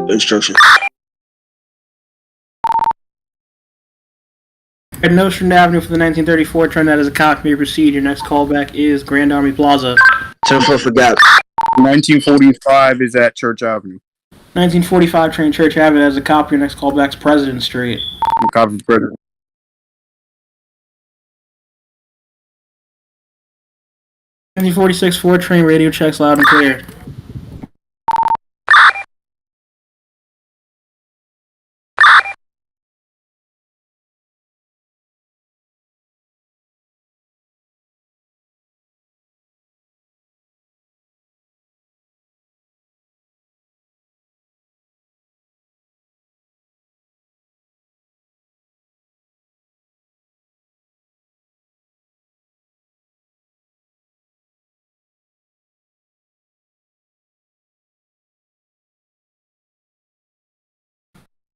Instruction. At Nostrand Avenue for the 1934 train that is a copy may proceed. Your next callback is Grand Army Plaza. 10-4 for Gap. 1945 is at Church Avenue. 1945 train Church Avenue as a copy. Your next callback is President Street. Copy for President. 1946 4 train radio checks loud and clear.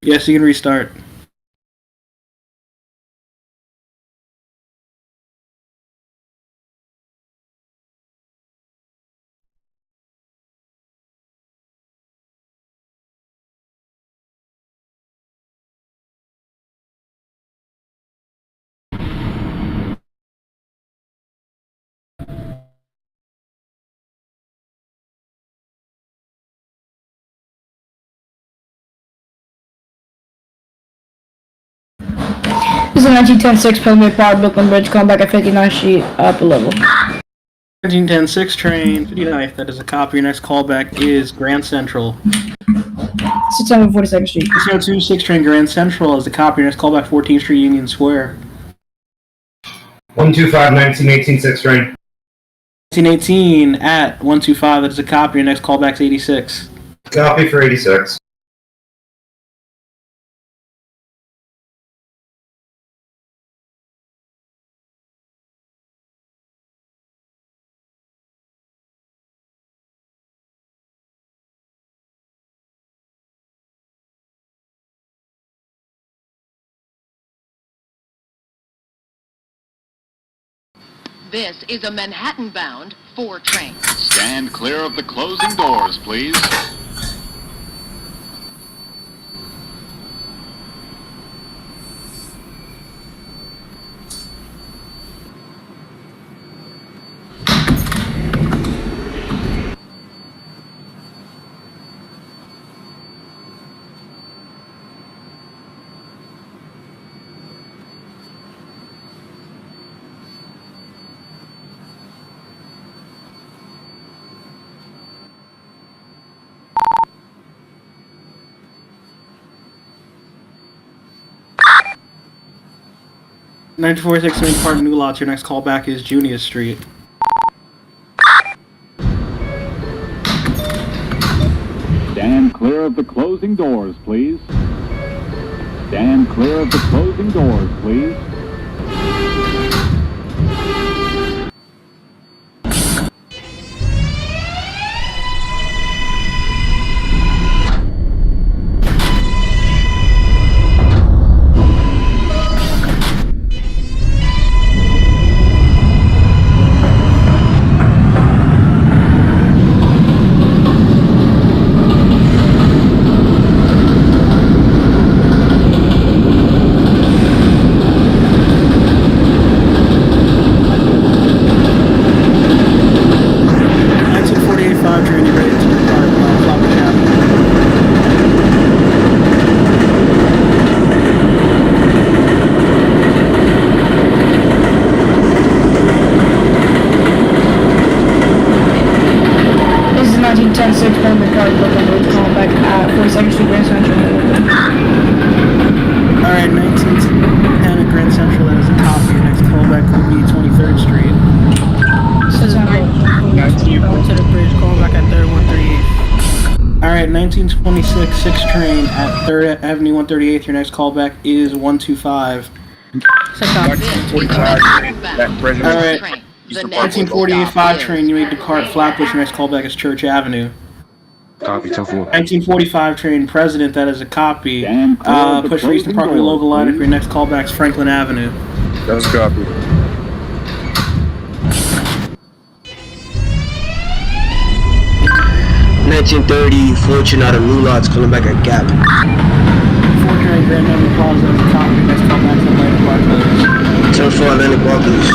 Yes, you can restart. This is a 1910-6 Pennsylvania Power Brooklyn Bridge, calling back at 59th Street, upper level. 1910-6 train, 59th, that is a copy. Your next callback is Grand Central. 642nd Street. 602-6 train Grand Central as a copy. Your next callback 14th Street Union Square. 125 1918 6 train. 1918 at 125, that is a copy. Your next callback is 86. Copy for 86. This is a Manhattan-bound 4 train. Stand clear of the closing doors, please. $94.6 Main Park New Lots. Your next callback is Junius Street. Stand clear of the closing doors, please. Stand clear of the closing doors, please. Alright, 1910 at Grand Central, that is a copy. Your next callback will be 23rd Street. To the bridge, calling back at 3rd 138th. Alright, 1926 6 train at 3rd Avenue 138th. Your next callback is 125. Alright, 1948 5 train, you need to depart Flatbush. Your next callback is Church Avenue. Copy, 10-4. 1945 train President, that is a copy. Push for Eastern Parkway local line. If your next callback is Franklin Avenue. That's a copy. 1930 Fortune out of New Lots calling back at Gap. 4 train Grand Avenue Plaza as a copy. Next callback's Atlantic Barclays. 10-4 Atlantic Barclays.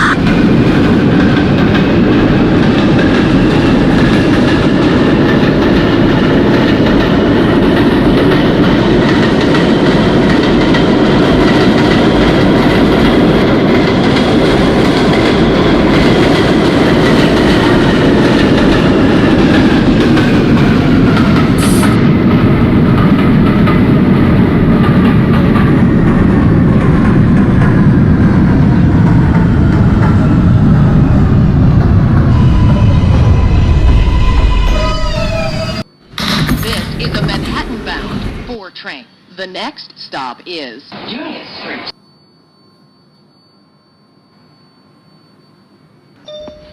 Train. The next stop is Junius Street.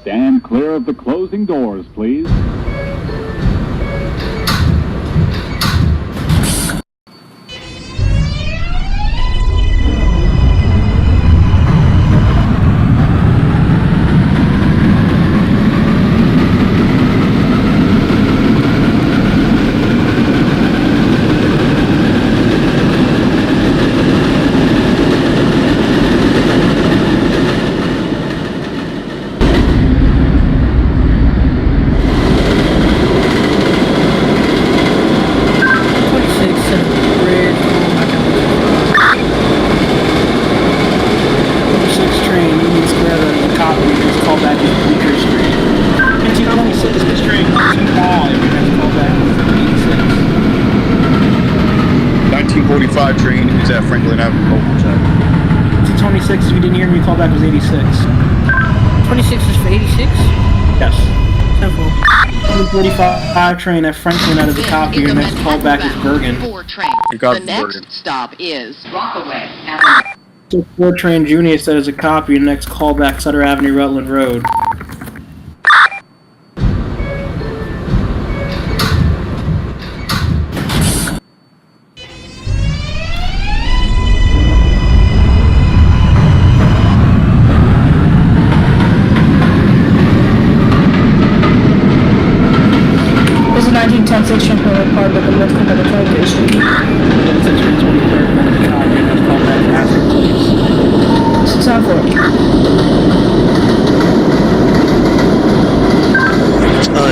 Stand clear of the closing doors, please. Train is at Franklin Avenue. 226, if you didn't hear me, callback was 86. 26 is for 86? Yes. 10-4. 245 train at Franklin out of the copy. Your next callback is Bergen. 4 train. You got The next Bergen. stop is Rockaway Avenue. 4 train Junius that is a copy. Your next callback Sutter Avenue, Rutland Road. This is 1910 section for the part of the left of the 23rd Street. 23rd, copy. Next callback Astor Place. 604.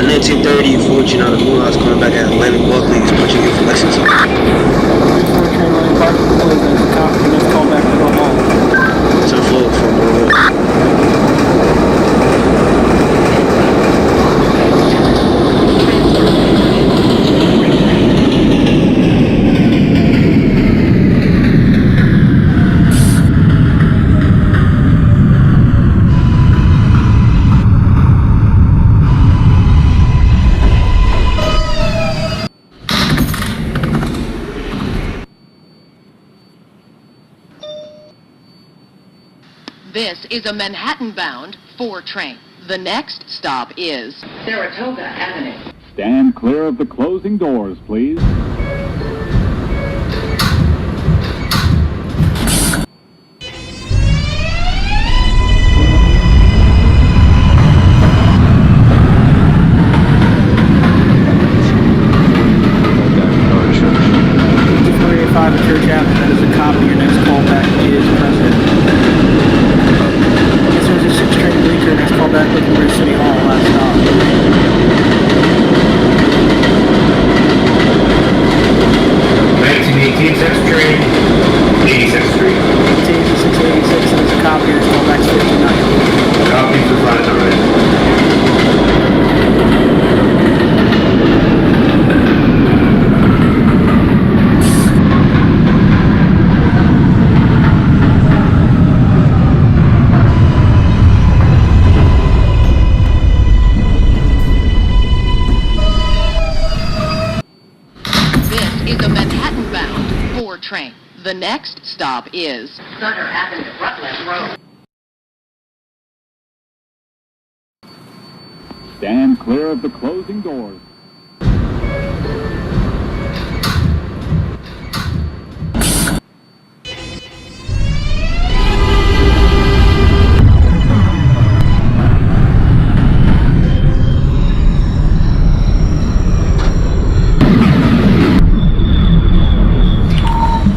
1930 Fortune out of New Lots calling back at Atlantic Barclays, punching in for Lexington. 4 train Atlantic Barclays as a copy. Next callback Middle Hall. 10-4 from Woodlawn. This is a Manhattan-bound 4 train. The next stop is Saratoga Avenue. Stand clear of the closing doors, please. Church Avenue, that is a copy. Your next callback is President. This was a 6 train bleaker. Next callback Wickenburg City Hall, last stop. 1918 6th train, 86th Street. 686, that is a copy. Your next callback is 59. Copy for 59. Train. The next stop is Sutter Avenue, Rutland Road. Stand clear of the closing doors.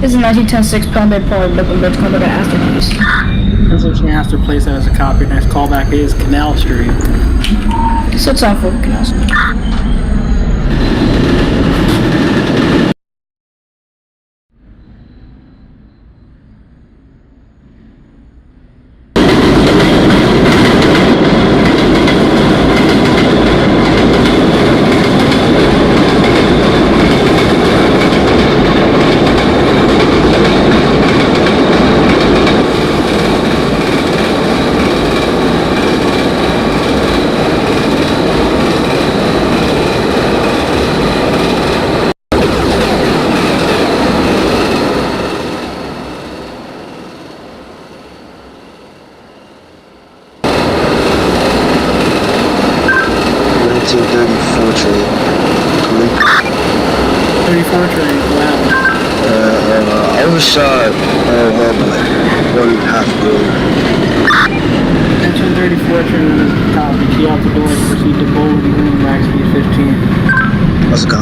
This is 1910-6 Palm Bay Park, Brooklyn Bridge, call back at Astor, please. Resolution Astor, place that as a copy. Next callback is Canal Street. Sits on for Canal Street. I overshot one half billion. Attention 34 train is copy. Key out the doors. Proceed to Bowling Green, max speed 15. Let's go.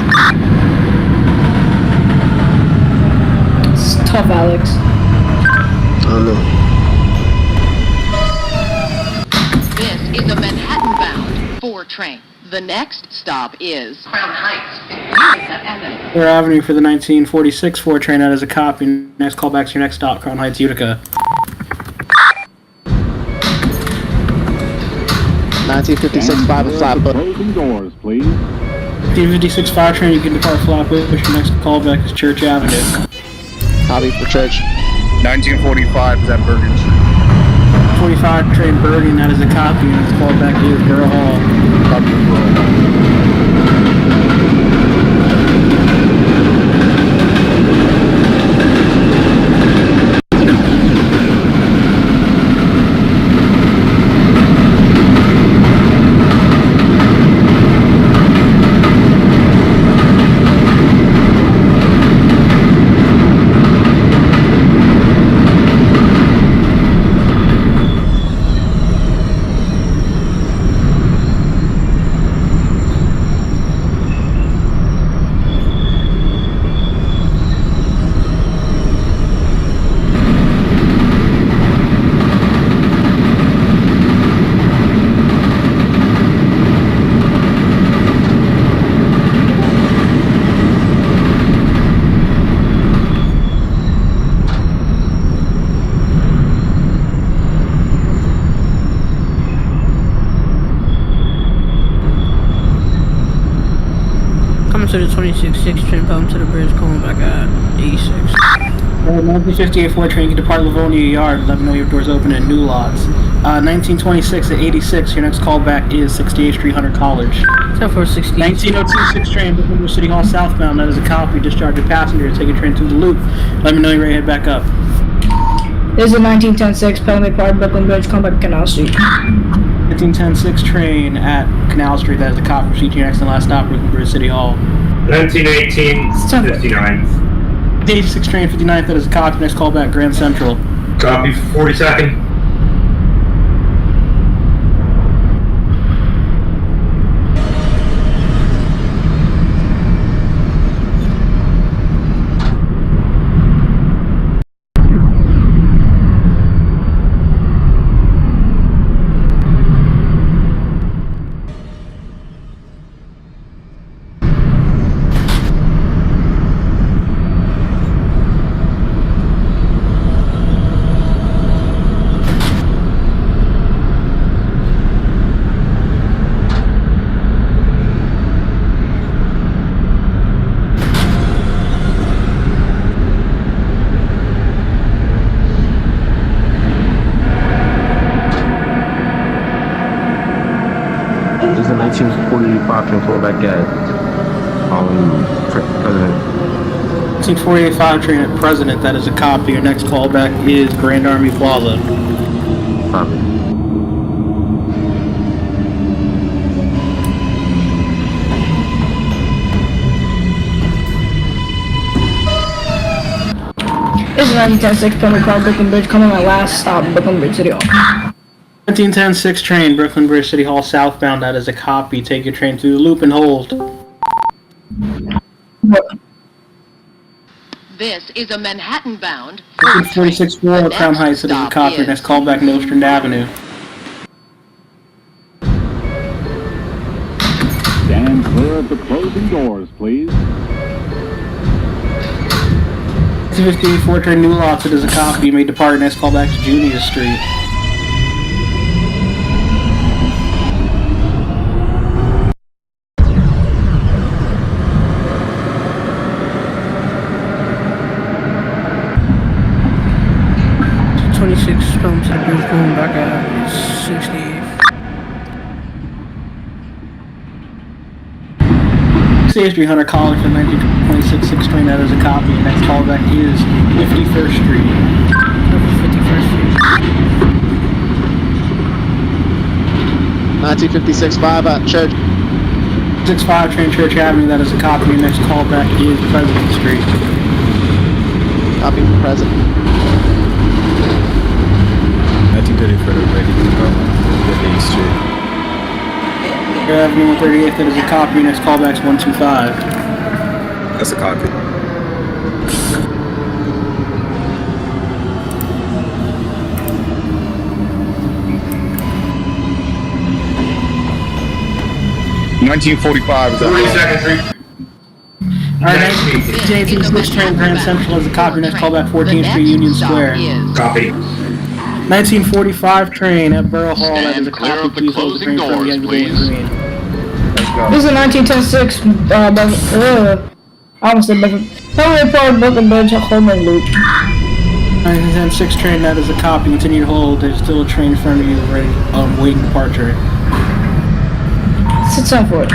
It's tough, Alex. I don't know. This is a Manhattan-bound 4 train. The next stop is Crown Heights, Utica Avenue. 4 Avenue for the 1946 4 train. That is a copy. Next callback to your next stop, Crown Heights, Utica. 1956 5 and Flatbush. Closing doors, please. 1956 5 train, you can depart Flatbush. Your next callback is Church Avenue. Copy for Church. 1945 is at Bergen Street. 45 train Bergen, that is a copy. Next callback is Borough Hall. Copy for Borough Hall. Coming to the 26-6 train, come to the bridge, calling back at 86. 1958 4 train, you can depart Livonia Yard. Let me know your doors open at New Lots. 1926 at 86, your next callback is 68th Street, Hunter College. 10-4-60. 1902 6 train, Brooklyn City Hall southbound. That is a copy. Discharge your passenger. Take a train through the loop. Let me know you're ready to head back up. This is a 1910-6 Palm Bay Park, Brooklyn Bridge, call back at Canal Street. 1910 6 train at Canal Street. That is a copy. Proceed to your next and last stop, Brooklyn Bridge City Hall. 1918, 59. 86 train 59th. That is a copy. Next callback, Grand Central. Copy for 42nd. This is a 1945 train calling back at President. 1948 5 train at President. That is a copy. Your next callback is Grand Army Plaza. Copy. This is 1910-6 Palm Bay Park, Brooklyn Bridge, coming my last stop, Brooklyn Bridge City Hall. 1910 6 train, Brooklyn Bridge City Hall southbound. That is a copy. Take your train through the loop and hold. This is a Manhattan-bound 46-4 Crown Heights, it is a cop. Your next callback, Nostrand Avenue. Stand clear of the closing doors, please. 258 train New Lots, it is a cop. You may depart. Next callback to Junior Street. From Center's going back at 68. 300 calling for 1926 6 train, that is a copy. Next callback is 51st Street. 51st Street. 1956-5 at Church. 65 train Church Avenue, that is a copy. Next callback is President Street. Copy for President. 1930 for the ready to go. 58th Street. Avenue 138th, that is a copy. Next callback is 125. That's a copy. $19.45 is 40 that? seconds. Alright, 1956 train Grand Central is a copy. Next callback 14th Street Union Square. Copy. 1945 train at Borough Hall, that is a Stand clear copy. of the Please hold the closing train from doors, the end of the please. green. This is a 1910-6, I almost said Beverly Park, Brooklyn Bridge, Holman Loop. 1910 train, that is a copy. Continue to hold. There's still a train in front of you ready, waiting departure. Sit down for it.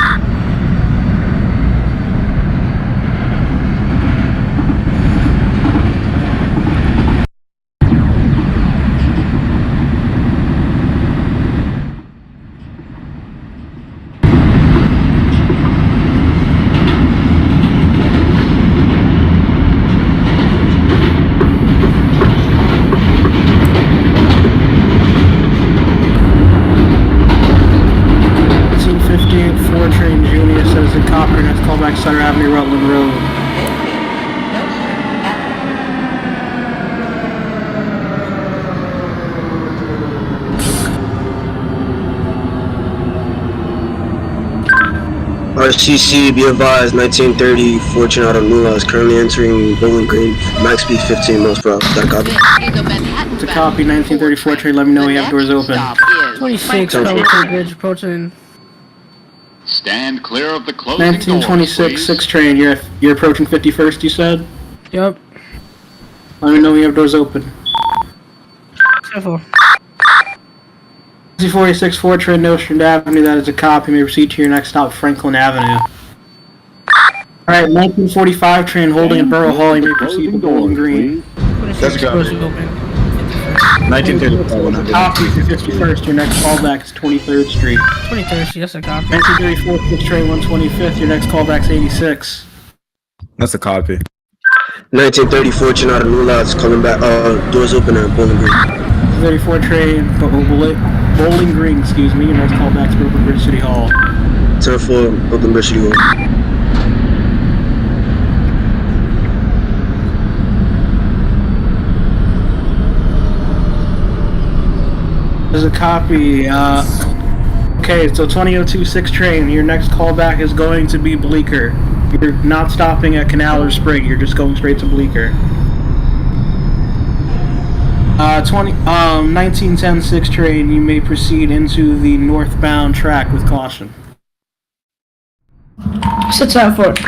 Callback Sutter Avenue, Rutland Road. RCC, be advised, 1930 Fortunato Nula is currently entering Bowling Green, max speed 15 miles per hour. Got a copy? It's a copy, 1934 train, let me know we have doors open. 26 Pelican Bridge approaching. Stand clear of the closing 1926 doors, 6 train, you're approaching 51st, you said? Yep. Let me know we have doors open. Careful. 46 4 train, Nostrand Avenue, that is a copy. You may proceed to your next stop, Franklin Avenue. Alright, 1945 train holding at Borough Hall, you may proceed to Bowling Green. That's a copy. 1934. Copy for 51st, your next callback is 23rd Street. 23rd Street, that's a copy. 1934 6 train, 125th, your next callback is 86. That's a copy. 1930 Fortunato Nula is coming back, doors open at Bowling Green. 34 train, Bowling Green, excuse me, your next callback is Brooklyn Bridge City Hall. 10-4, Brooklyn Bridge City Hall. There's a copy, okay, so 2002 6 train, your next callback is going to be Bleecker. You're not stopping at Canal or Spring, you're just going straight to Bleecker. 1910 6 train, you may proceed into the northbound track with caution. Sit down for it.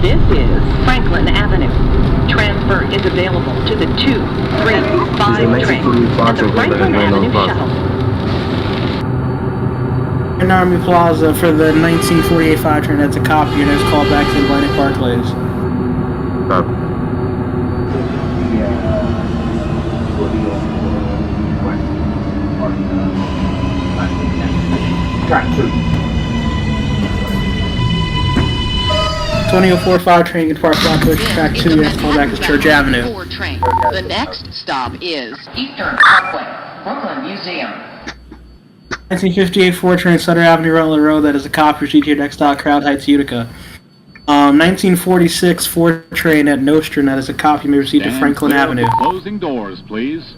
This is Franklin Avenue. Transfer is available to the 2, 3, 5 train and the Franklin Avenue shuttle. In Army Plaza for the 1948 5 train, that's a copy, your next callback is Atlantic Barclays. Track 2. 2045 train, get Park Flatbush, track 2, your next callback is Church Avenue. Train. The next stop is Eastern Parkway. Brooklyn Museum. 1958 4 train Sutter Avenue, Rutland Road. That is a copy. Proceed to your next stop, Crowd Heights, Utica. 1946 4 train at Nostrand. That is a copy. You may proceed to Franklin Avenue. Closing doors, please.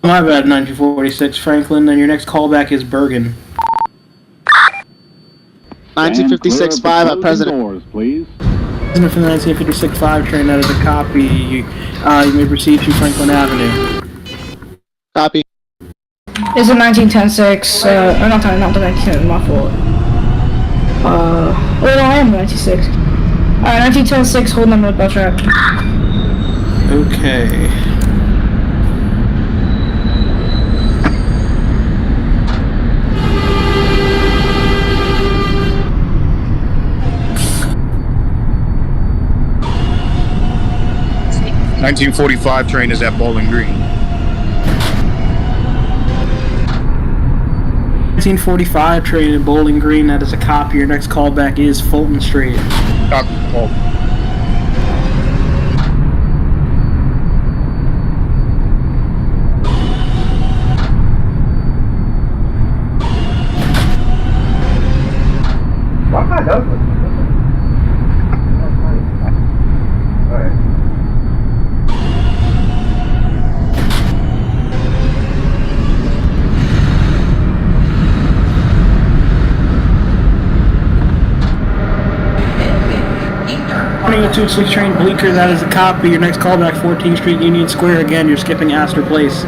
My bad, 1946 Franklin. And your next callback is Bergen. 1956 5 at President. Doors, please. For the 1956 5 train, that is a copy. You may proceed to Franklin Avenue. Copy. Is it 1910-6? Or not the 1910, my fault. Oh no, I am 96. Alright, 1910-6, hold number bus track. Okay. The 1945 train is at Bowling Green. 1945 train in Bowling Green, that is a copy. Your next callback is Fulton Street. Copy. Oh. Two 6 train Bleecker, that is a copy. Your next callback, 14th Street, Union Square. Again, you're skipping Astor Place.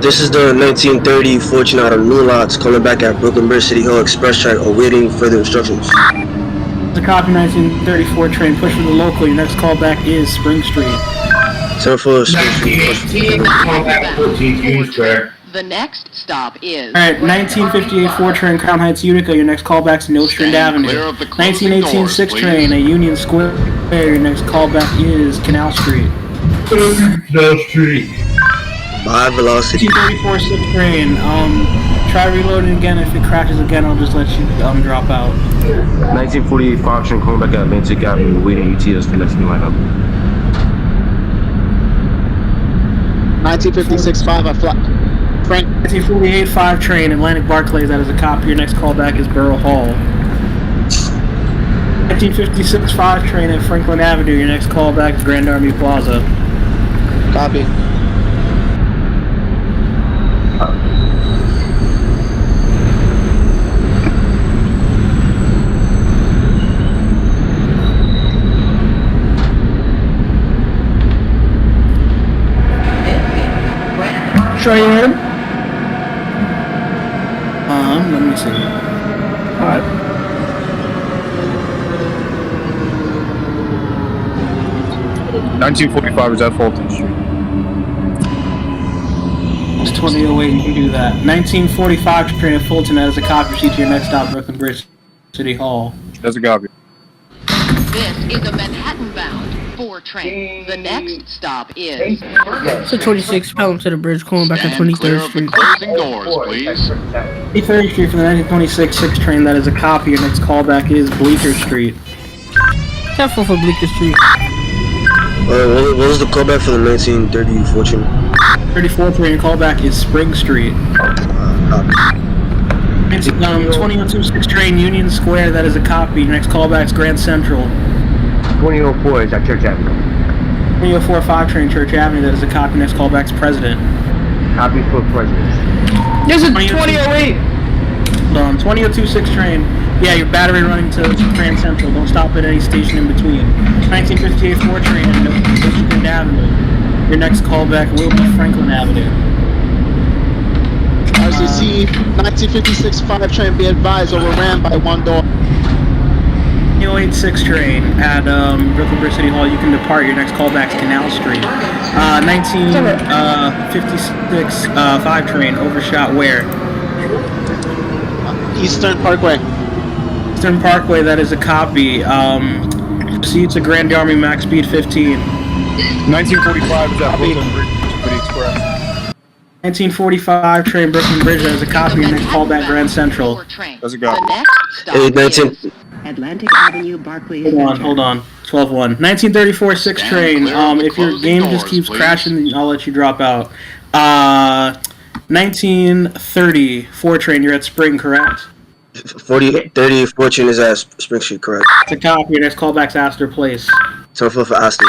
This is the 1930 Fortunato New Lots calling back at Brooklyn Bridge City Hall Express track, awaiting further instructions. The copy 1934 train, push for the local. Your next callback is Spring Street. 10-4 Spring Street. 1918, call back 14th Union Square. The next stop is... Alright, 1958 4 train, Crown Heights, Utica. Your next callback's Nostrand Avenue. 1918 6 train, at Union Square. Your next callback is Canal Street. Canal Street. High velocity. 1934 6 train, try reloading again. If it crashes again, I'll just let you drop out. 1945 train calling back at Atlantic Avenue, waiting UTS for next new lineup. 1956 5 at Frank. 1948 5 train, Atlantic Barclays. That is a copy. Your next callback is Borough Hall. 1956 5 train at Franklin Avenue. Your next callback is Grand Army Plaza. Copy. Sure you heard him? Let me see. Alright. $1945 is at Fulton Street. It's 2008, you can do that. 1945 train at Fulton, that is a copy. Proceed to your next stop, Brooklyn Bridge City Hall. That's a copy. This is a Manhattan-bound 4 train. The next stop is... So 26, Pelham to the bridge, calling back at 23rd Street. Closing doors, please. 23rd Street for the 1926 6 train, that is a copy. Your next callback is Bleecker Street. Careful for Bleecker Street. What was the callback for the 1930 Fortune? 34th train, your callback is Spring Street. 2002 6 train, Union Square, that is a copy. Your next callback is Grand Central. 2004 is at Church Avenue. 2004 5 train, Church Avenue, that is a copy. Next callback's President. Copy for President. There's a 2008. 2002 6 train. Yeah, your battery running to Grand Central. Don't stop at any station in between. 1958 4 train at Nostrand Avenue. Your next callback will be Franklin Avenue. RCC 1956 5 train, be advised, overran by one door. 2086 train at Brooklyn Bridge City Hall. You can depart. Your next callback's Canal Street. 1956 5 train, overshot where? Eastern Parkway. Eastern Parkway, that is a copy. Proceed to Grand Army, max speed 15. 1945 is at Brooklyn Bridge Express. 1945 train, Brooklyn Bridge, that is a copy. Your next callback, Grand Central. Train. That's a copy. The next stop Hey, 19... is... Atlantic Avenue, Barclays Center. Hold on. 12-1. 1934 6 train. If your game just keeps crashing, I'll let you drop out. 1930 4 train. You're at Spring, correct? 30 Fortune is at Spring Street, correct. It's a copy. Your next callback's Astor Place. 10-4 for Aston.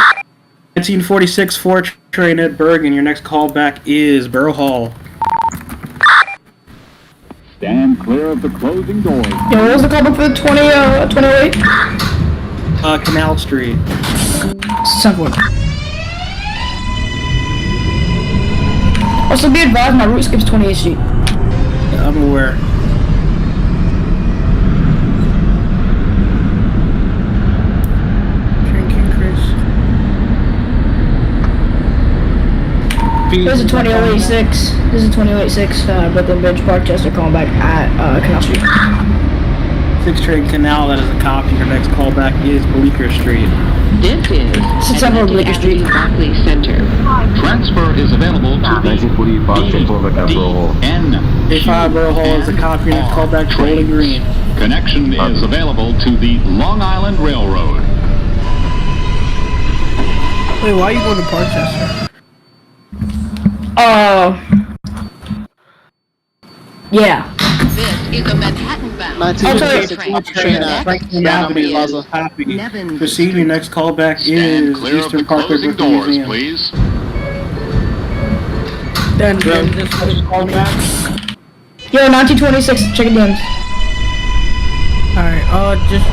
1946 4 train at Bergen. Your next callback is Borough Hall. Stand clear of the closing doors. Yo, what was the callback for the 2008? Canal Street. Simple. Also, be advised, my route skips 28th Street. Yeah, I'm aware. Drinking, Chris. This is 2086. This is 2086. Brooklyn Bridge, Parkchester, calling back at Canal Street. 6 train Canal, that is a copy. Your next callback is Bleecker Street. This is September Atlantic Bleecker Street. Avenue, Barclays Center. Transfer is available to the 1945 A5 Borough Hall is a copy. Your next callback is Bowling Green. Connection is available to the Long Island Railroad. Wait, why are you going to Parkchester? Yeah. This is a Manhattan-bound 1956 train. train at Franklin Down Avenue is Plaza. a copy. Nevin Proceed, your next callback Stand is clear of Eastern the Parkway closing Brooklyn doors, Museum. please. Then Then just callback. Yo, 1926. Check it in. Alright, just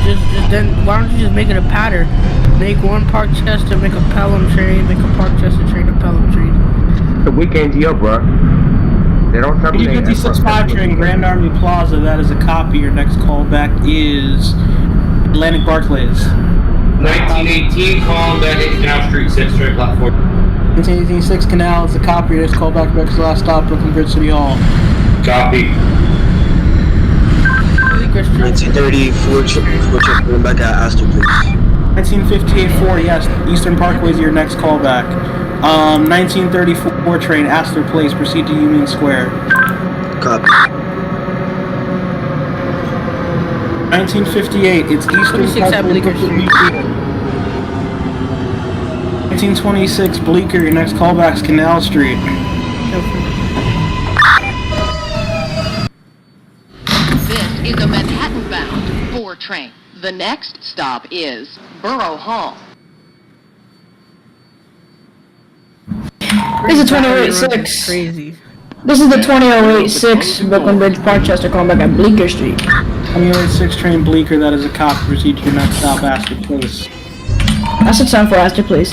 then, why don't you just make it a pattern? Make one Parkchester, make a Pelham train, make a Parkchester train, a Pelham train. The weekend's here, bro. They don't terminate. 56-5 train Grand Army Plaza, that is a copy. Your next callback is Atlantic Barclays. 1918, calling back at Canal Street, 6 train platform. 1986 Canal is a copy. Your next callback, next last stop, Brooklyn Bridge City Hall. Copy. 1930 Fortune going back at Astor Place. 1958 4, yes, Eastern Parkway is your next callback. 1934 train Astor Place, proceed to Union Square. Copy. 1958, it's Eastern 26 at Parkway Bleecker Brooklyn Street. Museum. 1926 Bleecker, your next callback's Canal Street. This is a Manhattan-bound 4 train. The next stop is Borough Hall. This is 2086. Crazy. This is the 2086 Brooklyn Bridge, Parkchester, calling back at Bleecker Street. 2086 train Bleecker, that is a copy. Proceed to your next stop, Astor Place. That's the time for Astor Place.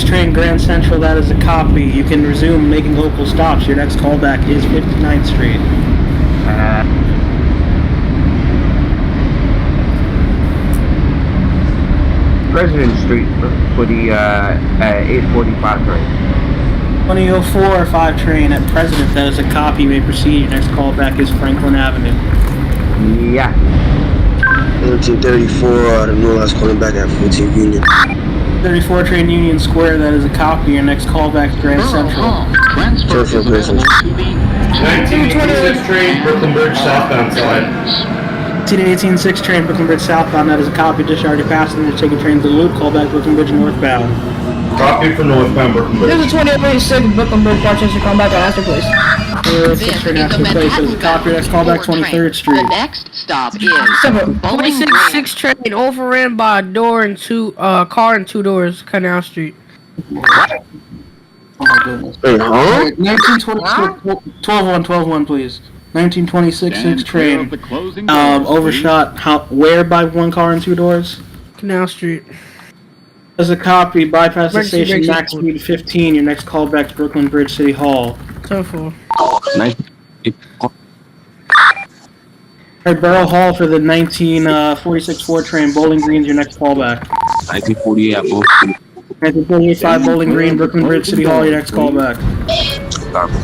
Train Grand Central, that is a copy. You can resume making local stops. Your next callback is 59th Street. President Street for the 845 train. 2004 5 train at President, that is a copy. You may proceed. Your next callback is Franklin Avenue. Yeah. 1934 out of New Orleans calling back at 14 Union. 34 train Union Square, that is a copy. Your next callback is Grand Central. Transfer is available to the 1986 train, Brooklyn Bridge southbound side. 1918 6 train Brooklyn Bridge southbound, that is a copy. Discharging passengers taking train to the loop. Callback Brooklyn Bridge northbound. Copy for northbound Brooklyn This Bridge. is 2086 Brooklyn Bridge, Parkchester, calling back at Astor Place. 6 train Astor Place, that is a copy. Your next callback 23rd The Street. next stop is Simple. Bowling 26 Green. 6 train overran by a door and car and 2 doors, Canal Street. Oh my goodness. Wait, huh? 1926 12-1 please. 1926 6 Stand clear train. of the closing doors, please. Overshot where by 1 car and 2 doors? Canal Street. As a copy, bypass the Emergency station, brakes max on. speed 15. Your next callback to Brooklyn Bridge City Hall. 10-4. Alright, Borough Hall for the 1946 4 train. Bowling Green's your next callback. 1948 at both. 1948-5 Bowling Green, Brooklyn Bridge, City Hall, your next callback. Garbage.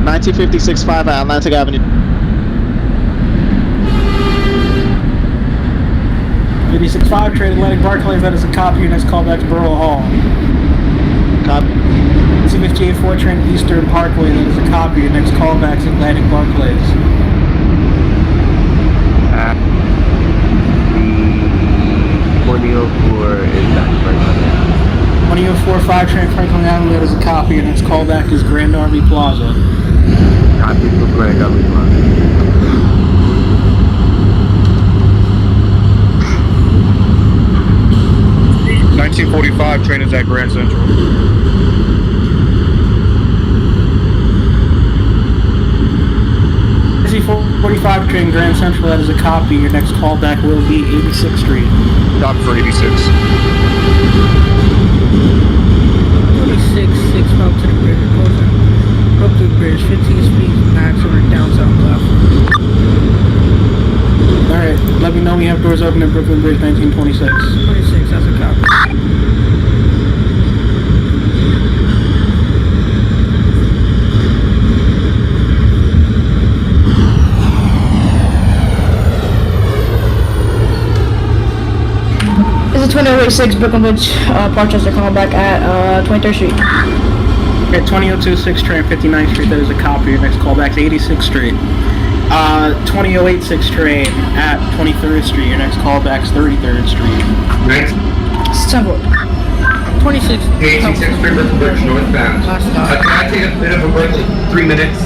1956-5 at Atlantic Avenue. 86-5 train Atlantic Barclays, that is a copy. Your next callback to Borough Hall. Copy. 58-4 train Eastern Parkway, that is a copy. Your next callback to Atlantic Barclays. The 2004 is back Franklin. 2045 train Franklin Avenue, that is a copy. Your next callback is Grand Army Plaza. Copy for Grand Army Plaza. 1945 train is at Grand Central. 45 train Grand Central, that is a copy. Your next callback will be 86th Street. Stop for 86. 26-6 fell to the bridge. Brooklyn Bridge, 15 speeds max over downtown left. Alright, let me know when you have doors open at Brooklyn Bridge, 1926. 26, that's a copy. This is 2086 Brooklyn Bridge, Parkchester, calling back at 23rd Street. At 20026 train, 59th Street, that is a copy. Your next callback to 86th Street. 20086 train at 23rd Street. Your next callback is 33rd Street. Next, Central. 26. 86th Street, Brooklyn Bridge, northbound. Last stop. Can I take a bit of a break, like 3 minutes?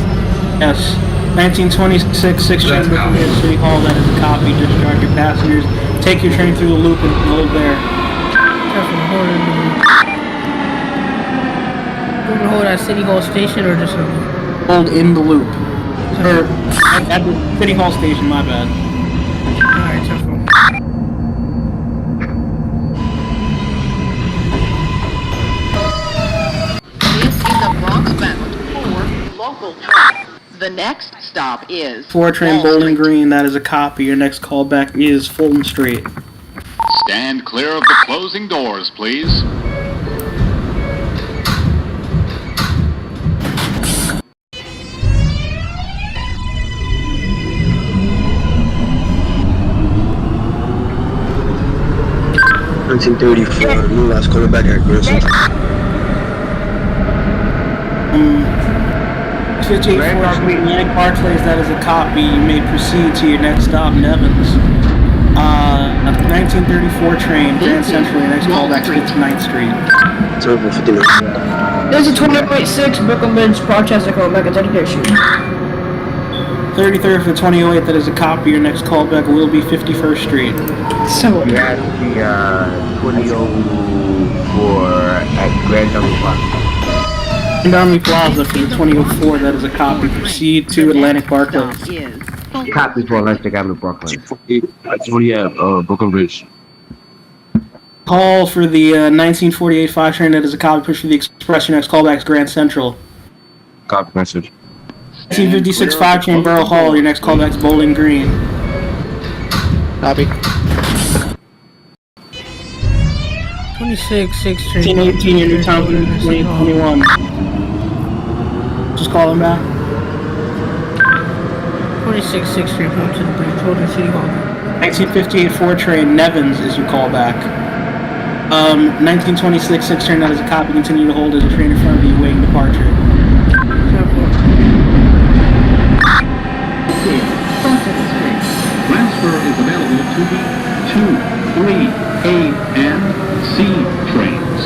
Yes. 1926 6 train, Brooklyn Bridge, City Hall, that is a copy. Discharge your passengers. Take your train through the loop and hold there. Careful, hold it in the loop. You gonna hold at City Hall Station or just Hold in the loop. Or at the City Hall station, my bad. Alright, careful. This is a Bronx-bound 4 local train. The next stop is 4 train Wall Bowling Street. Green, that is a copy. Your next callback is Fulton Street. Stand clear of the closing doors, please. New last quarterback at Grand Central. 58 Atlantic Barclays, that is a copy. You may proceed to your next stop, Nevins. 1934 train, Grand Central, your next callback, 59th Street. Central 59. This is 2086 Brooklyn Bridge, Parkchester, calling back at 33rd Street. 33rd for 2008, that is a copy. Your next callback will be 51st Street. Central. You have the 2004 at Grand Army Plaza. Grand Army Plaza for the 2004, that is a copy. Proceed to Atlantic Barclays. Stop is Copy for Atlantic Avenue, Brooklyn. That's what you have, Brooklyn Bridge. Call for the 1948 5 train, that is a copy. Push for the Express. Your next callback is Grand Central. Copy message. 1956 5 train, Borough Hall. Your next callback is Bowling Green. Copy. 26, 6 train. 1918, your new town, 2021. Just call them back. 26, 6 train, home to the bridge, holding City Hall. 1958 4 train, Nevins is your callback. 1926 6 train, that is a copy. Continue to hold as a train in front of you, waiting departure. Careful. Transfer is available to the 2, 3, A, and C trains.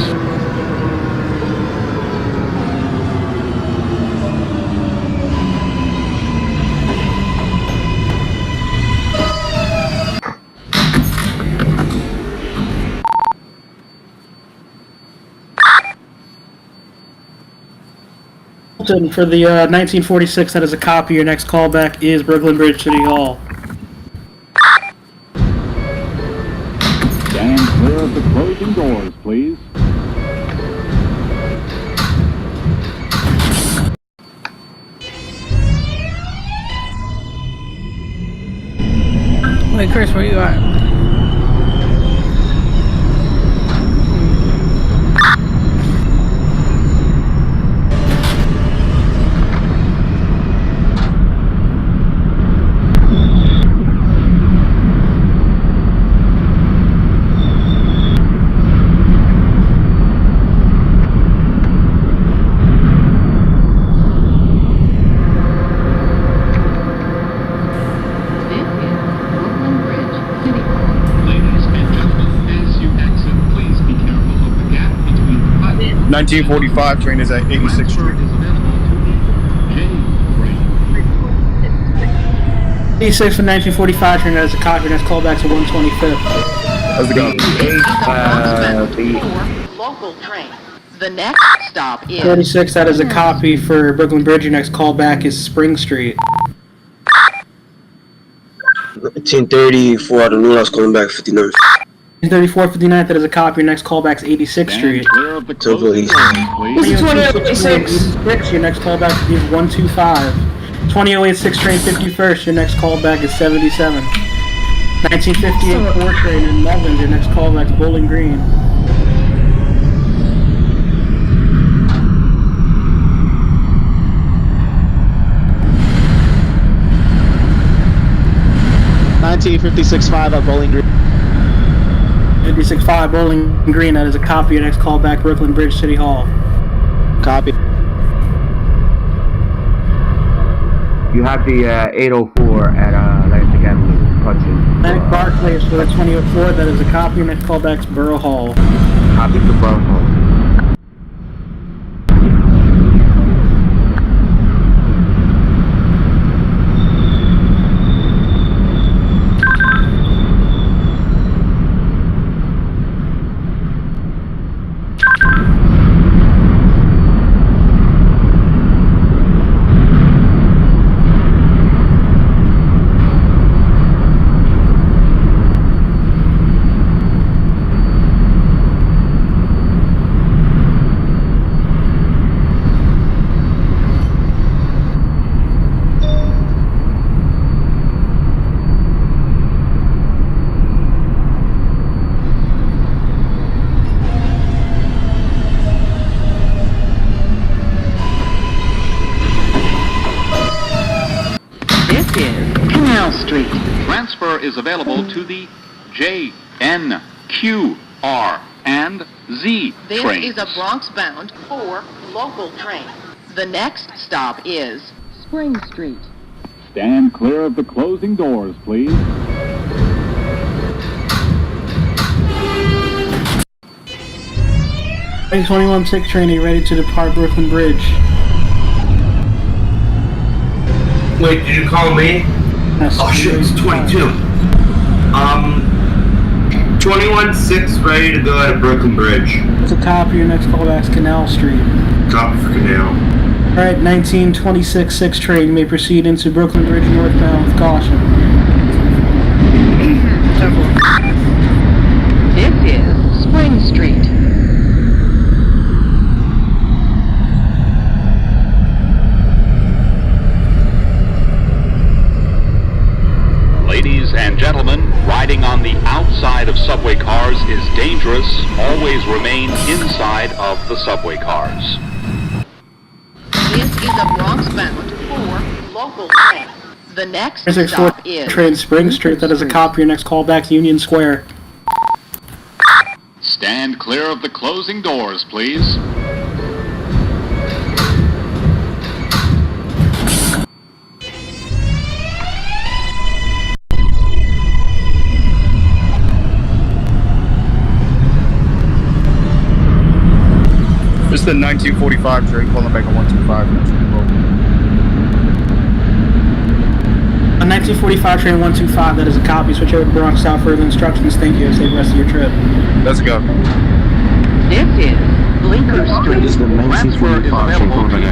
For the 1946, that is a copy. Your next callback is Brooklyn Bridge City Hall. Stand clear of the closing Wait, Chris, where you at? This is Woodlawn Bridge, City Hall. Ladies and gentlemen, as you exit, please be careful of the gap between the platform. 1945 train is at 86th Street. 86 for 1945 train has a copy. Next callback to 125th. How's it going? Local train. The next stop is 46, that is a copy for Brooklyn Bridge. Your next callback is Spring Street. 1934 out of Newhouse calling back 59th. 34, 59th, that is a copy. Your next callback is 86th Street. Clear of the Temple closing East. doors, please. This is 2886. 86, your next callback is 125. 20086 train 51st, your next callback is 77. 1958 4 train in Melvin, your next callback is Bowling Green. $1956.5 at Bowling Green. 56.5 Bowling Green, that is a copy. Your next callback, Brooklyn Bridge City Hall. Copy. You have the 804 at Atlantic Avenue, punching. Atlantic Barclays for the 2004, that is a copy. Your next callback is Borough Hall. Copy to Bravo. This is Canal Street. Transfer is available to the J, N, Q, R, and Z This trains. is a Bronx-bound 4 local train. The next stop is Spring Street. Stand clear of the closing doors, please. Train 21-6 train, are you ready to depart Brooklyn Bridge? Wait, did you call me? Yes, Oh shit, it's 22. 21-6 ready to go at Brooklyn Bridge. It's a copy. Your next callback is Canal Street. Copy for Canal. Alright, 1926-6 train, you may proceed into Brooklyn Bridge northbound with caution. This is Spring Street. Ladies and gentlemen, riding on the outside of subway cars is dangerous. Always remain inside of the subway cars. This is a Bronx-bound 4 local train. The next 6-4 stop is train Spring Street, that is a copy. Your next callback Union Square. Stand clear of the closing doors, please. This is the 1945 train calling back on 125. A 1945 train 125, that is a copy. Switch over to Bronx South for further instructions. Thank you. Save the rest of your trip. Let's go. This is Bleecker Street. Transfer is available to the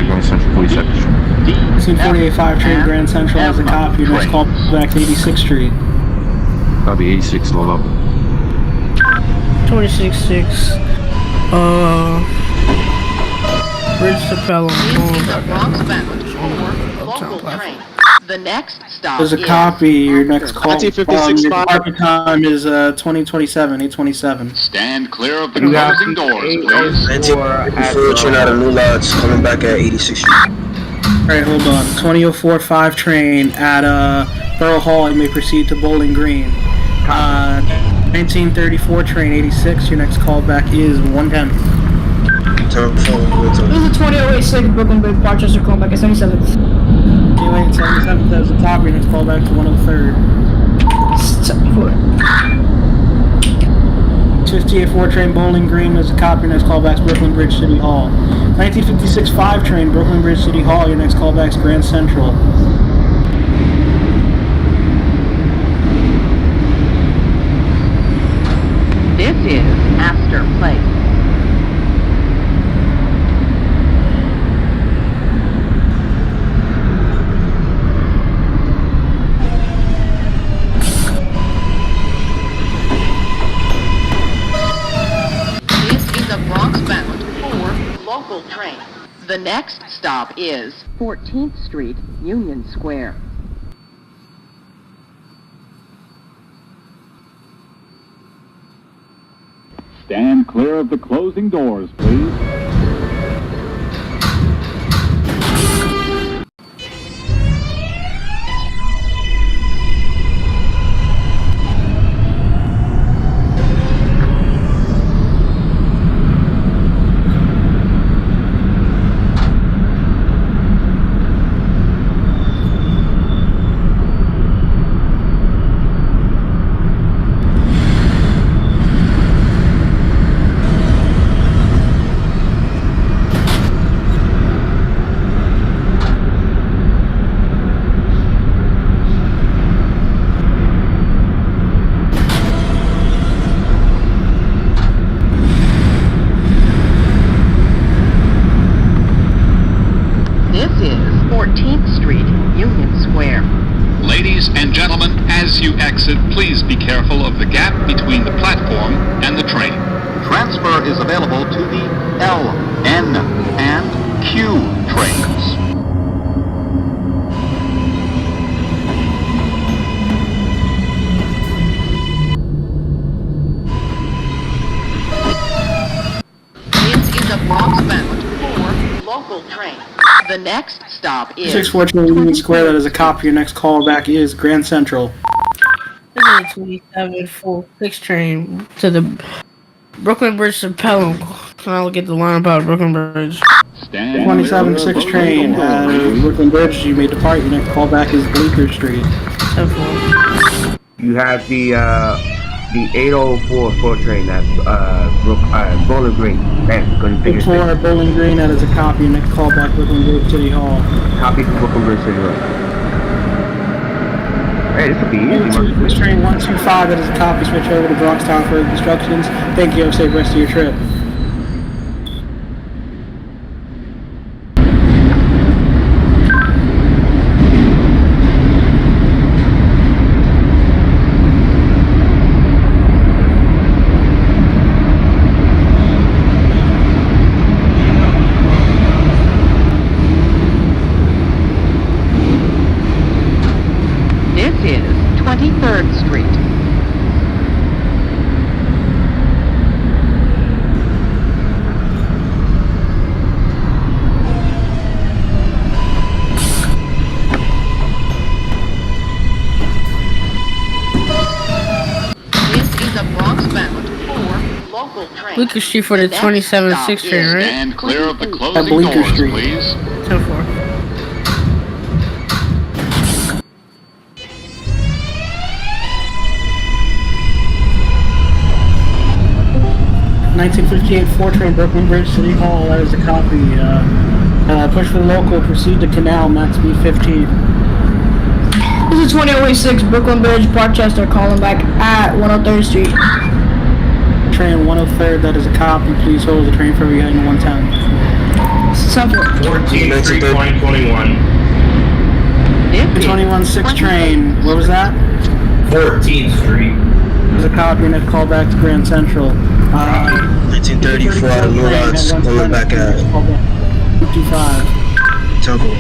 1948 5 train Grand Central as a copy. Your next callback 86th Street. Copy 86, load up. 26-6. Bridge to Pelham. This is a Going back Bronx-bound 4 Uptown local platform. train. The next stop There's a is copy. Your next call. 1956 Your 5. departure time is 2027, 827. Stand clear of the You have closing the doors, please. 1934 train out of New Lots, coming back at 86th Street. Alright, hold on. 2045 train at Borough Hall. You may proceed to Bowling Green. 1934 train 86. Your next callback is 110. Time for This is a 2086 Brooklyn Bridge, Rochester, calling back at 77th. Anyway, 77th as the top. Your next callback to 103rd. 58-4 train Bowling Green is a copy. Your next callback to Brooklyn Bridge City Hall. 1956 5 train Brooklyn Bridge City Hall. Your next callback is Grand Central. This is Astor Place. This is a Bronx-bound 4 local train. The next stop is 14th Street, Union Square. Stand clear of the closing doors, please. This is 14th Street, Union Square. Ladies and gentlemen, as you exit, please be careful of the gap between the platform and the train. Transfer is available to the L, N, and Q trains. This is a Bronx-bound 4 local train. The next stop is 6-4 train Union Square. That is a copy. Your next callback is Grand Central. This is a 27-4-6 train to the Brooklyn Bridge to Pelham. I'll get the line about Brooklyn Bridge. Stand 27-6 train at Brooklyn Bridge. You may depart. Your next callback is Bleecker Street. 10-4. You have the 8044 train at Bowling Green. That's going to be 4 at Bowling Green. That is a copy. Your next callback Brooklyn Bridge City Hall. Copy from Brooklyn Bridge City Hall. Hey, this will be easy. This train 125. That is a copy. Switch over to Bronxtown for instructions. Thank you. Have a safe rest of your trip. This is 23rd Street. This is a Bronx-bound 4 local train. Bleecker Street for the 27-6 train, right? Stand clear of the At closing Bleecker doors, Street. please. 10-4. (1958) 4 train Brooklyn Bridge City Hall. That is a copy. Push for the local. Proceed to Canal. Max speed 15. This is 2086 Brooklyn Bridge, Rochester, calling back at 103rd Street. Train 103rd. That is a copy. Please hold the train for heading 110. Central. 14th Street, 2021. This is 21-6 train. What was that? 14th Street. There's a copy. Your next call back to Grand Central. 1934 out of New Lots, coming back at 55. Temple.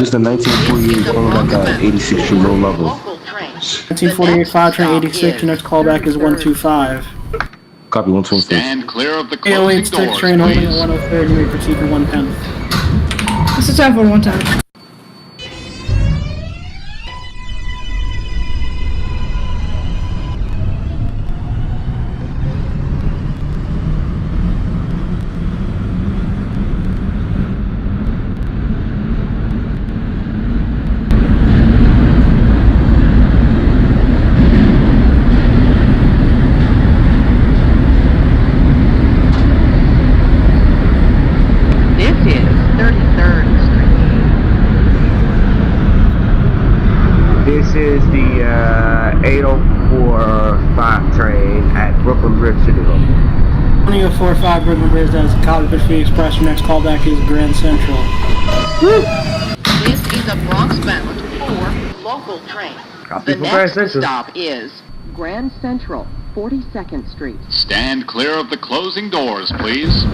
This is the 1948 calling back at 86 Street, low level. 1948 5 train 86, your next callback is 125. Copy 126. Stand clear of the 808 closing 6 doors, train holding at please. 103rd, you may proceed for 110th. This is time for 110. This is 33rd Street. This is the 8045 train at Brooklyn Bridge City Hall. 2045 Brooklyn Bridge, that is a copy of Free Express, your next callback is Grand Central. This is a Bronx-bound 4 local train. Copy The for Grand next Central. stop is Grand Central, 42nd Street. Stand clear of the closing doors, please.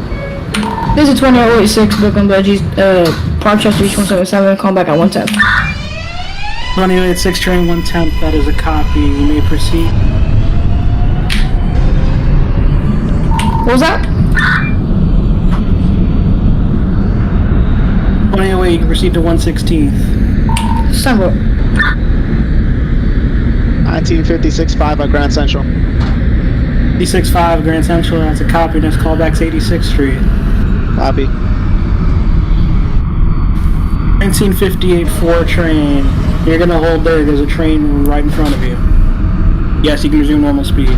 This is 2086 Brooklyn Bridge, Parkchester East 177, call back at 110. 2086 train 110th, that is a copy, you may proceed. What was that? 2008, you can proceed to 116th. Several. 1956 5 at Grand Central. 86.5 Grand Central, that's a copy, next callback's 86th Street. Copy. 1958 4 train, you're gonna hold there's a train right in front of you. Yes, you can resume normal speed.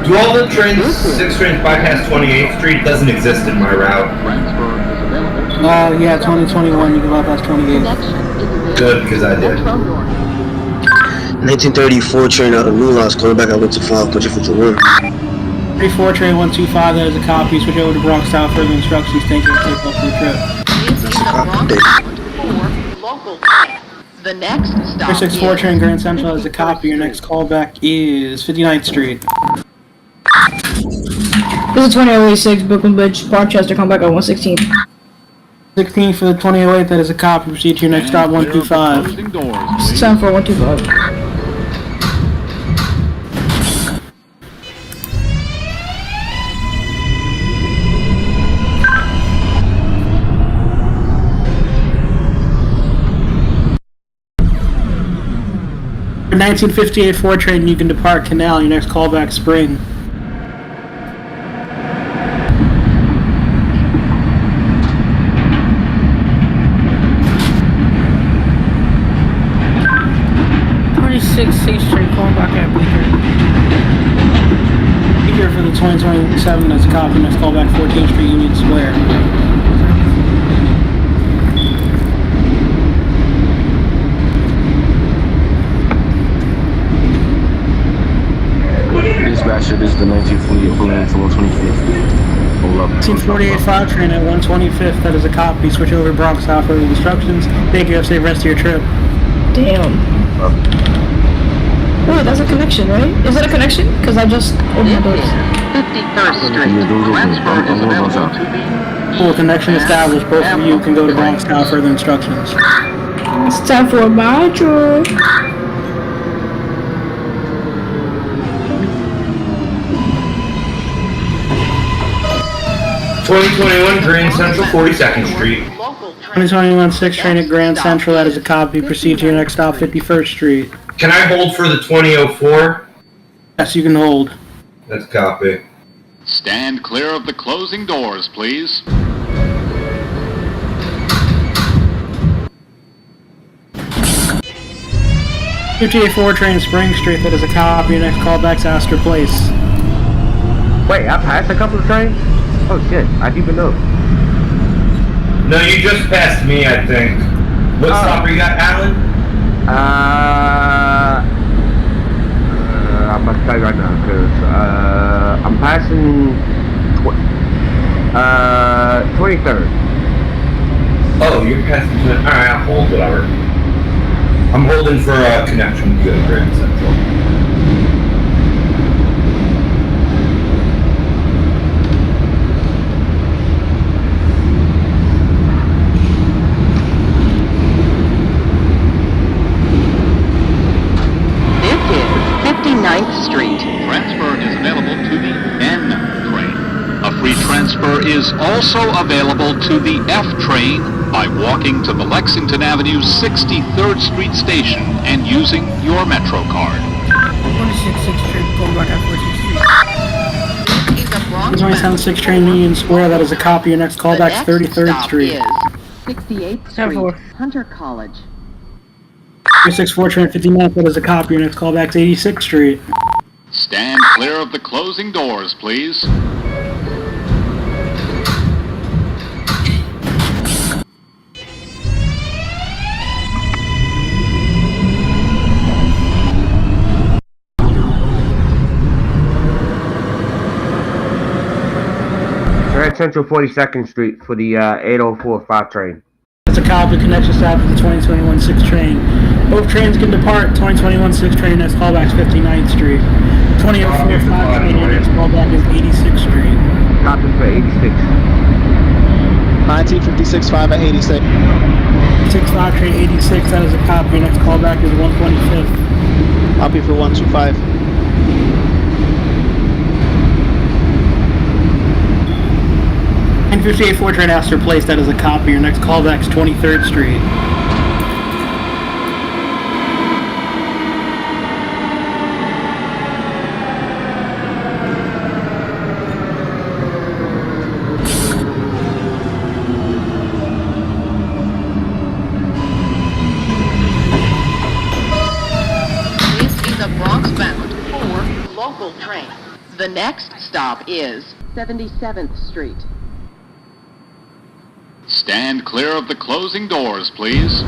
Do all the trains, 6 trains bypass 28th Street? Doesn't exist in my route. Yeah, 2021, you can bypass 28. Good, because I did. 1934 train out of New Loss, calling back at 125, country for the room. 34 train 125, that is a copy, switch over to Bronx Town, further instructions, thank you, and take off your trip. This is a Bronx-bound 4 local train. The next stop 364 is train Grand Central is a 53rd copy, your next callback is 59th Street. This is 2086 Brooklyn Bridge, Parkchester, call back at 116. 16 for the 2008, that is a copy, proceed to your next stop, Stand clear of the 125. closing doors, This is please. time for 125. For 1958 4 train, you can depart Canal, your next callback Spring. Six train calling back at Bleecker. Here for the 2027, that's a copy, next callback 14th Street, Union Square. Dispatcher, this is the 1948 pulling into 125th. Hold up. 1948 5 train at 125th, that is a copy, switch over to Bronx Town for the instructions, thank you, have a safe rest of your trip. Damn. Wait, that's a connection, right? Is it a connection? Because I just opened the doors. 51st Street. Transfer is available to the Full connection established, both of you can go to Bronx Town for further instructions. It's time for my trip. Grand Central, 42nd Street. 2021 6 train at Grand Central, that is a copy, proceed to your next stop, 51st Street. Can I hold for the 2004? Yes, you can hold. That's copy. Stand clear of the closing doors, please. GTA4 train Spring Street, that is a copy, your next callback's Astor Place. Wait, I passed a couple of trains? Oh shit, I didn't even know. No, you just passed me, I think. What stop are you at, Alan? I'm about to tell you right now, because I'm passing 23rd. Oh, you're passing. Alright, I'll hold, whatever. I'm holding for a connection to Grand Central. This is 59th Street. Transfer is available to the N train. A free transfer is also available to the F train by walking to the Lexington Avenue 63rd Street station and using your Metro card. 26th Street, Boulevard F14th Street. This is a Bronx 27th train, Union Square. That is a copy. Your next callback is 33rd Street. Is 68th Street, 10-4. Hunter College. 364 train, 59th. That is a copy. Your next callback is 86th Street. Stand clear of the closing doors, please. Grand Central 42nd Street for the 804 5 train. That's a copy. Connection stop for the 2021 6 train. Both trains can depart. 2021 6 train. Next callback is 59th Street. 2004 5 train. Your next callback is 86th Street. Copy for 86. 1956 5 at 86. 65 train 86. That is a copy. Your next callback is 125th. Copy for 125. 958 4 train Astor Place. That is a copy. Your next callback is 23rd Street. This is a Bronx-bound 4 local train. The next stop is 77th Street. Stand clear of the closing doors, please.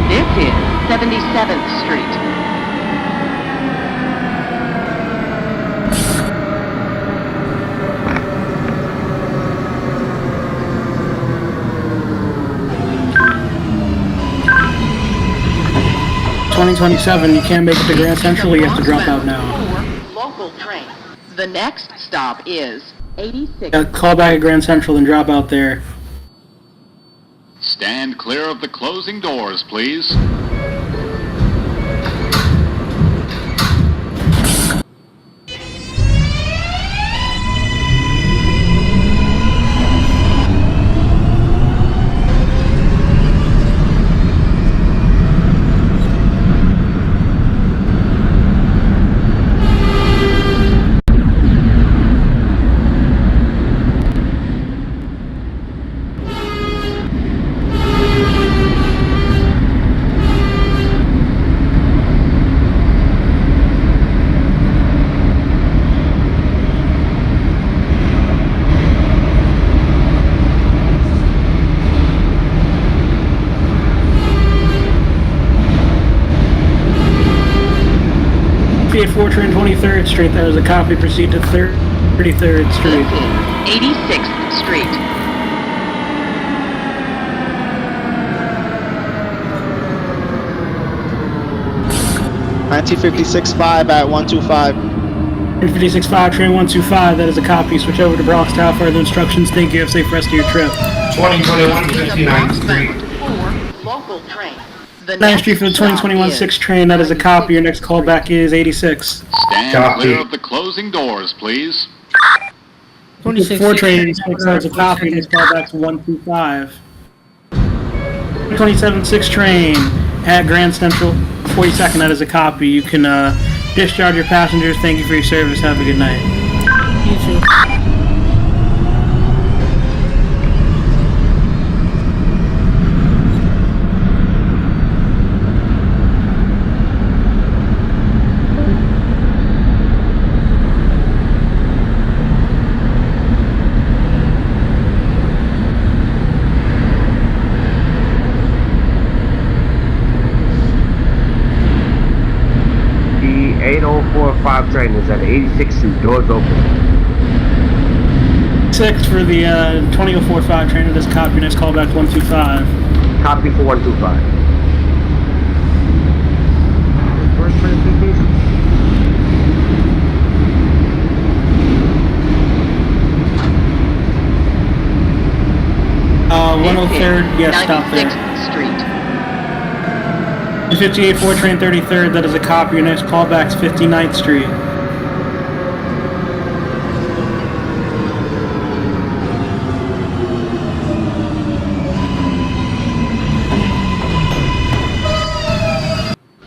This is 77th Street. $20.27. You can't make it to Grand Central. You have to drop out now. Local train. The next stop is 86. Call back at Grand Central and drop out there. Stand clear of the closing doors, please. Train 23rd Street. There is a copy. Proceed to 33rd Street. 86th Street. $1956.5 at 125. 56.5 train 125. That is a copy. Switch over to Bronx Tower. Further instructions. Thank you. Have a safe rest of your trip. 2021 59th Street. Local train. The 9th Street for the 2021 6 train. That is a copy. Your next callback is 86. Stand clear of the closing doors, please. 4 train 86. That is a copy. Your next callback is 125. 27-6 train at Grand Central, 42nd. That is a copy. You can discharge your passengers. Thank you for your service. Have a good night. You too. The 8045 train is at 86th Street, doors open. 6 for the 20045 train. It is a copy. Next call back 125. Copy for 125. First train, please. 103rd. Yes, stop there. 96th Street. 58-4 train 33rd. That is a copy. Your next callback's 59th Street.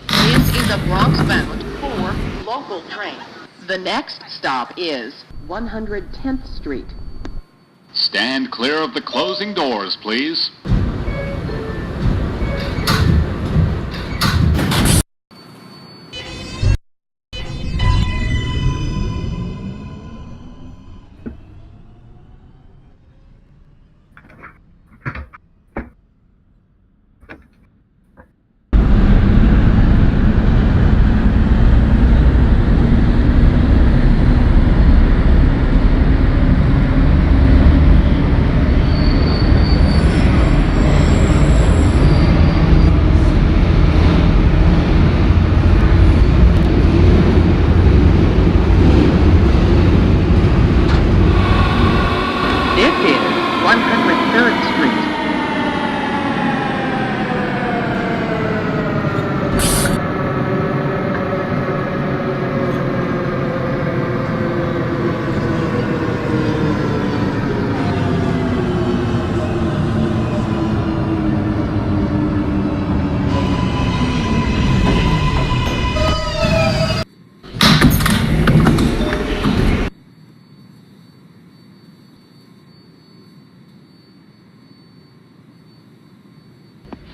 This is a Bronx-bound 4 local train. The next stop is 110th Street. Stand clear of the closing doors, please. This is 103rd Street.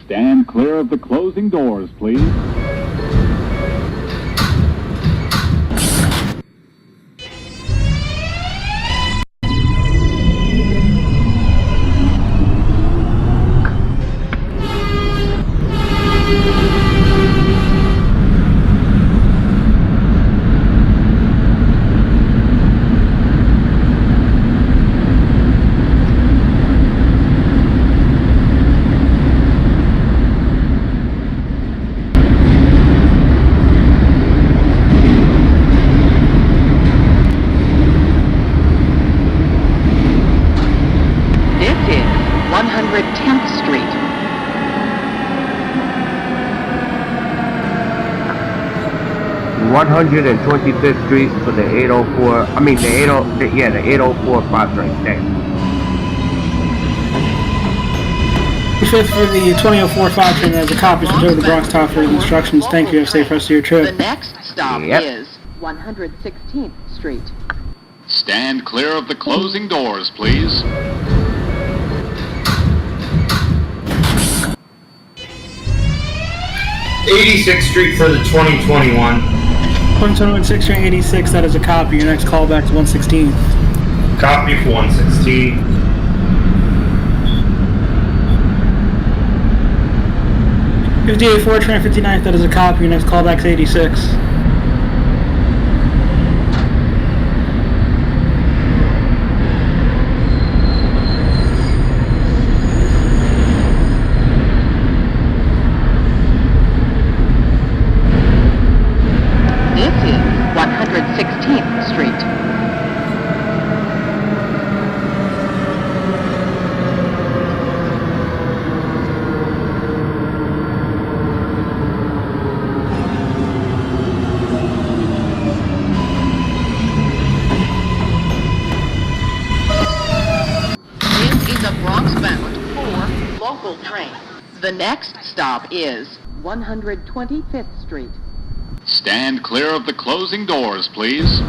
Stand clear of the closing doors, please. This is 110th Street. The 125th Street for the 804. I mean the 8045 train. Thanks. 5th for the 20045 train. That is a copy. Send over to Bronx Top for instructions. Thank you. Have a safe rest of your The trip. next stop Yep. is 116th Street. Stand clear of the closing doors, please. '86th Street for the 2021. 121-6 train 86. That is a copy. Your next callback's 116th. Copy for 116. 58-4 train 59th. That is a copy. Your next callback's 86. This is 116th Street. This is a Bronx-bound 4 local train. The next stop is 125th Street. Stand clear of the closing doors, please.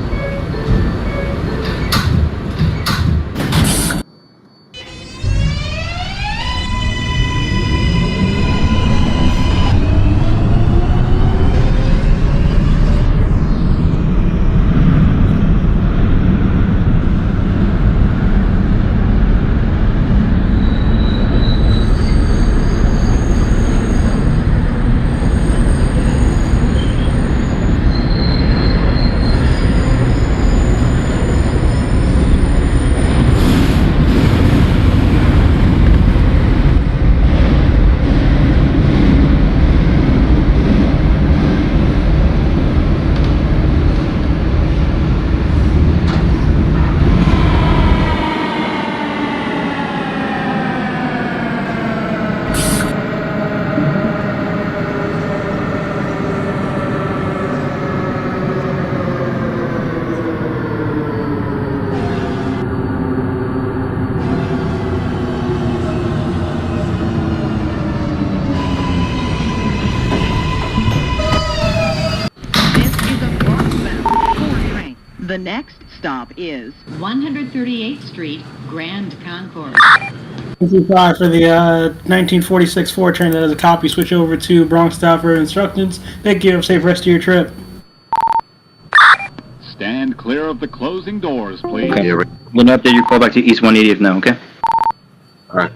The next stop is 138th Street, Grand Concourse. 55 for the 1946 4 train that has a copy. Switch over to Bronx stop for instructions. Thank you. Have a safe rest of your trip. Stand clear of the closing doors, please. Okay, we'll update your call back to East 180th now, okay? Alright.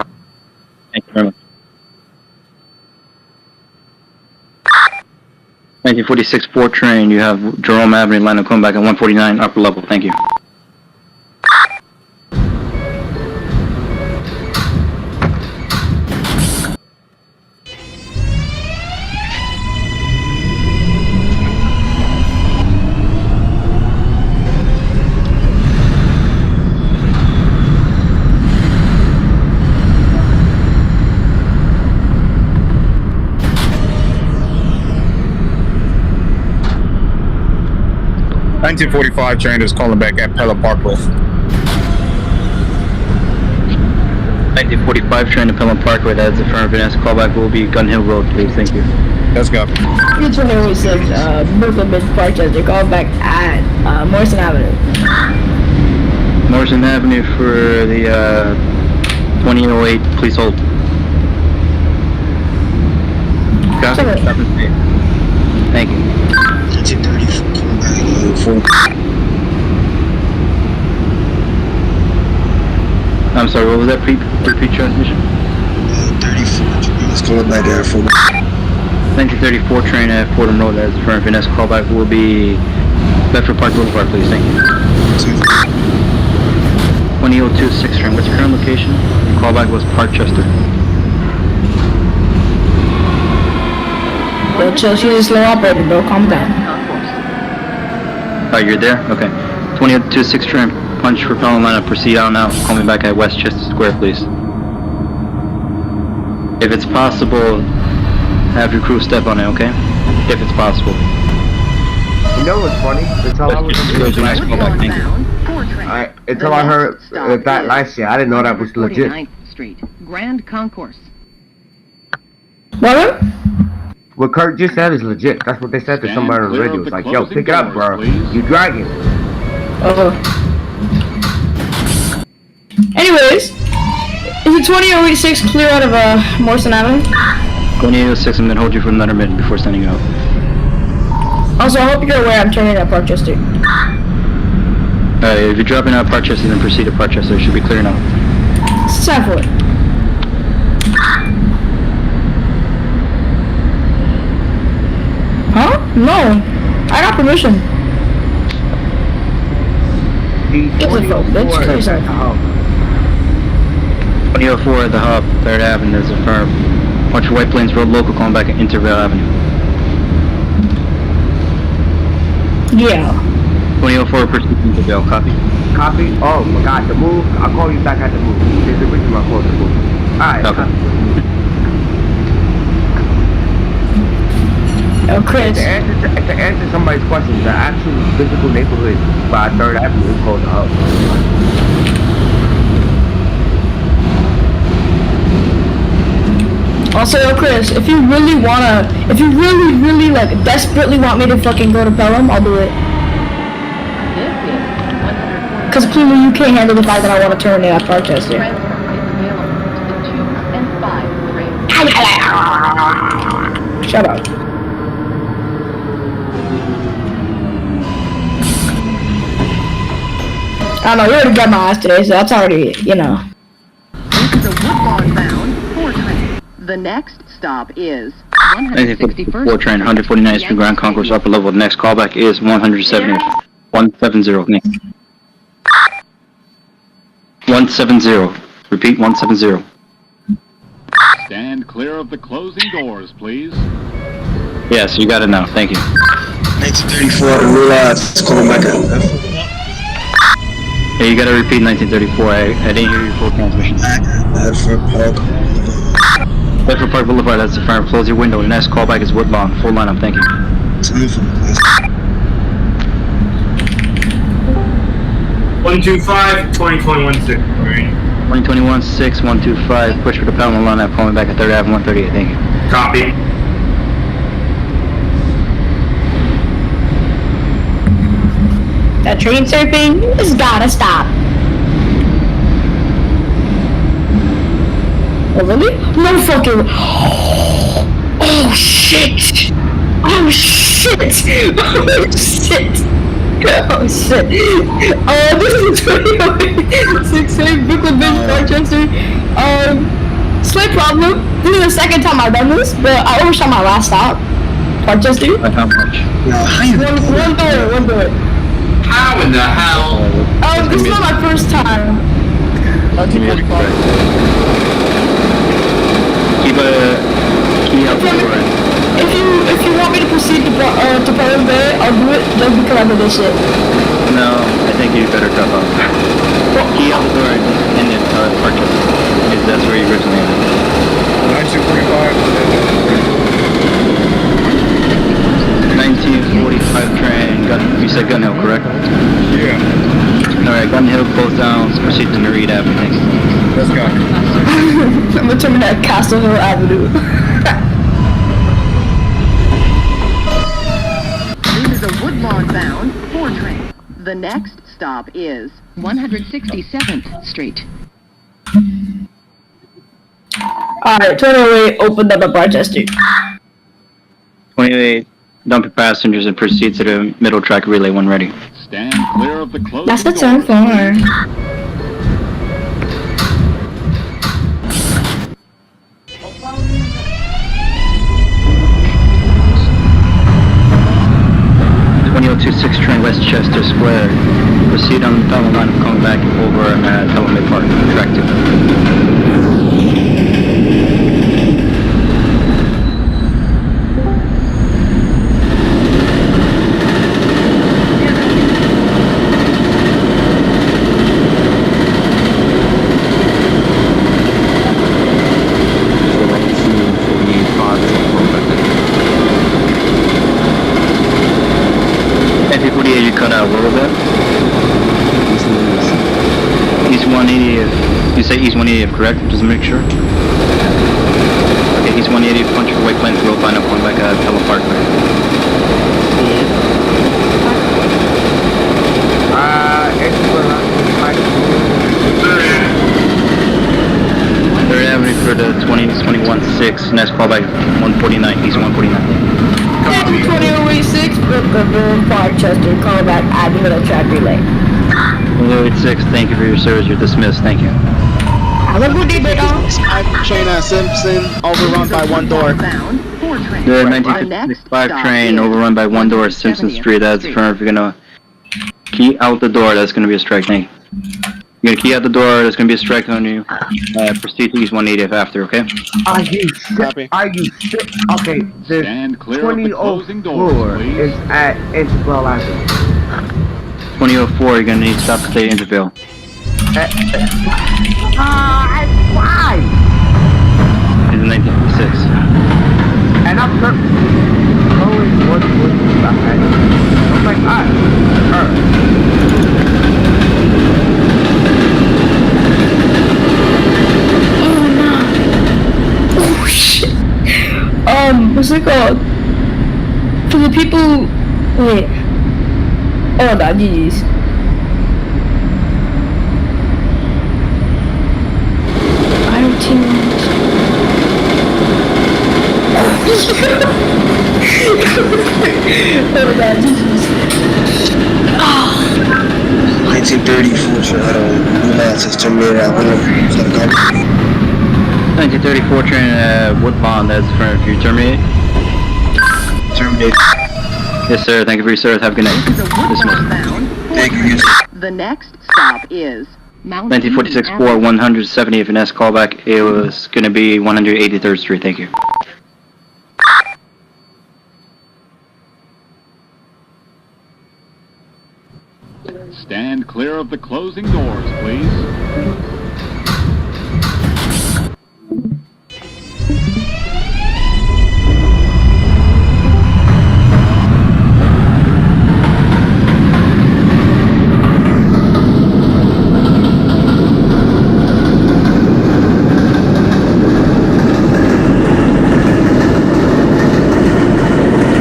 Thank you very much. 1946 4 train, you have Jerome Avenue, line of back at 149, upper level, thank you. .1945 train is calling back at Pella Parkway. 1945 train to Pelham Parkway, that is affirmative. Next callback will be Gun Hill Road, please, thank you. Let's go. It's when it was Brooklyn Bridge Park, they're going back at Morrison Avenue. Morrison Avenue for the 2008, please hold. Copy. Sorry. Stop and stay. Thank you. 1930, I'm sorry, what was that repeat transmission? 34, let's call it back at 4. 1934 train at Fordham Road, that is affirmative. Next callback will be Bedford Park Boulevard, please, thank you. 2002 6 train, what's your current location? Callback was Parkchester. Yo, chill, she's a slow operator, bro. Calm down. Oh, you're there? Okay. 2002 6 train, punch for Pelham line up, proceed out now. Call me back at Westchester Square, please. If it's possible, have your crew step on it, okay? If it's possible. You know what's funny? Until I was Nice callback, thank you. until I heard that last year, I didn't know that was legit. 149th Street, Grand Concourse. What? What Kurt just said is legit. That's what they said to somebody on the radio. It's like, yo, pick it up, bro. You dragging. Anyways, is it 2006 clear out of Morrison Avenue? 2006, I'm gonna hold you for another minute before sending out. Also, I hope you're aware I'm turning at Parkchester. If you're dropping out Parkchester, then proceed to Parkchester. It should be clear now. It's time for it. Huh? No. I got permission. The 2004 at the hub, 3rd Avenue is affirmed. Watch your White Plains Road local calling back at Intervale Avenue. Yeah. 2004 proceed to Intervale, copy. Copy? Oh my god, the move. I'll call you back at the move. There's a reason why I call it the move. Alright, copy. Oh, Chris. To answer somebody's question, the actual physical neighborhood by 3rd Avenue is called the hub. Also, Chris, if you really like desperately want me to fucking go to Pelham, I'll do it. Cause clearly you can't handle the fact that I want to turn in at Parkchester. Shut up. I don't know, you already got my ass today, so that's already, you know. This is a Woodlawn bound 4 train. The next stop is 4 train, 149th Street Grand Concourse upper level. The next callback is 170. 170. 170. Repeat, 170. Stand clear of the closing doors, please. Yes, you got it now. Thank you. 1934 out of New Lights, calling back at Hey, you gotta repeat 1934. I didn't hear your full transmission. Bedford Park. Bedford Park Boulevard, that's the front. Close your window. The next callback is Woodlawn. Full lineup, thank you. 125, 2021-6. 2021-6, 125. Push for the Pelham lineup. Calling back at 3rd Ave, 138. Thank you. Copy. That train surfing has gotta stop. Oh really? No fucking. Oh shit! Oh shit! Oh shit! Oh shit! This is 2068 Brooklyn Bridge, Rochester. Slight problem. This is the second time I've done this, but I overshot my last stop. Rochester. By how much? One door. How in the hell? This is not my first time. 1945. Keep a key out the door. If you want me to proceed to OpenBVE, I'll do it just because I did this shit. No, I think you better drop off. Key out the door and then Parkchester. Because that's where you originally ended. 1945 train. You said Gun Hill, correct? Yeah. Alright, Gun Hill, close down. Let's proceed to Narita Avenue. Thanks. Let's go. I'm gonna terminate at Castle Hill Avenue. This is a Woodlawn bound 4 train. The next stop is 167th Street. Alright, 28 opened up at Rochester. 28. Dump your passengers and proceed to the middle track relay when ready. Stand clear of the closing That's the doors. turn 4. Train Westchester Square. Proceed on the Pelham line, coming back over at Pelham Bay Park. Track 2. You cut out a little bit. East 180th. You say East 180th, correct? Just to make sure. Okay, East 180th, punch for White Plains Road, line up, going back at Pelham Park. Third Avenue for the 21-6. Next callback 149, East 149. 2086, Brooklyn, Parkchester, callback at the middle track relay. 186, thank you for your service. You're dismissed. Thank you. Have a good day, big dog. Train at Simpson, overrun by one door. The 1955 train overrun by one door at Simpson Street. That's the front. If you're gonna key out the door, that's gonna be a strike. Thank you. You're gonna key out the door, there's gonna be a strike on you. Proceed to East 180th after, okay? Are you sick? Are you sick? Okay, the Stand clear of the closing doors, 2004 please. is at Intervale Avenue. 2004, you're gonna need to stop to stay Intervale. Why? It's 1956. And I'm always what stuff at. I'm like, Oh shit. what's it called? For the people, wait. Oh, that GG's. I don't think. Oh, that GG's. 1934 Toronto Woodlawn is terminated at Woodlawn. 1934 train Woodlawn, that's for if you terminate. Terminated. Yes, sir. Thank you for your service. Have a good night. This is a Woodlawn bound. Thank you. The next stop is Mount 1946 Union 4 170. If an S callback, it was going to be 183rd Street. Thank you. Stand clear of the closing doors, please.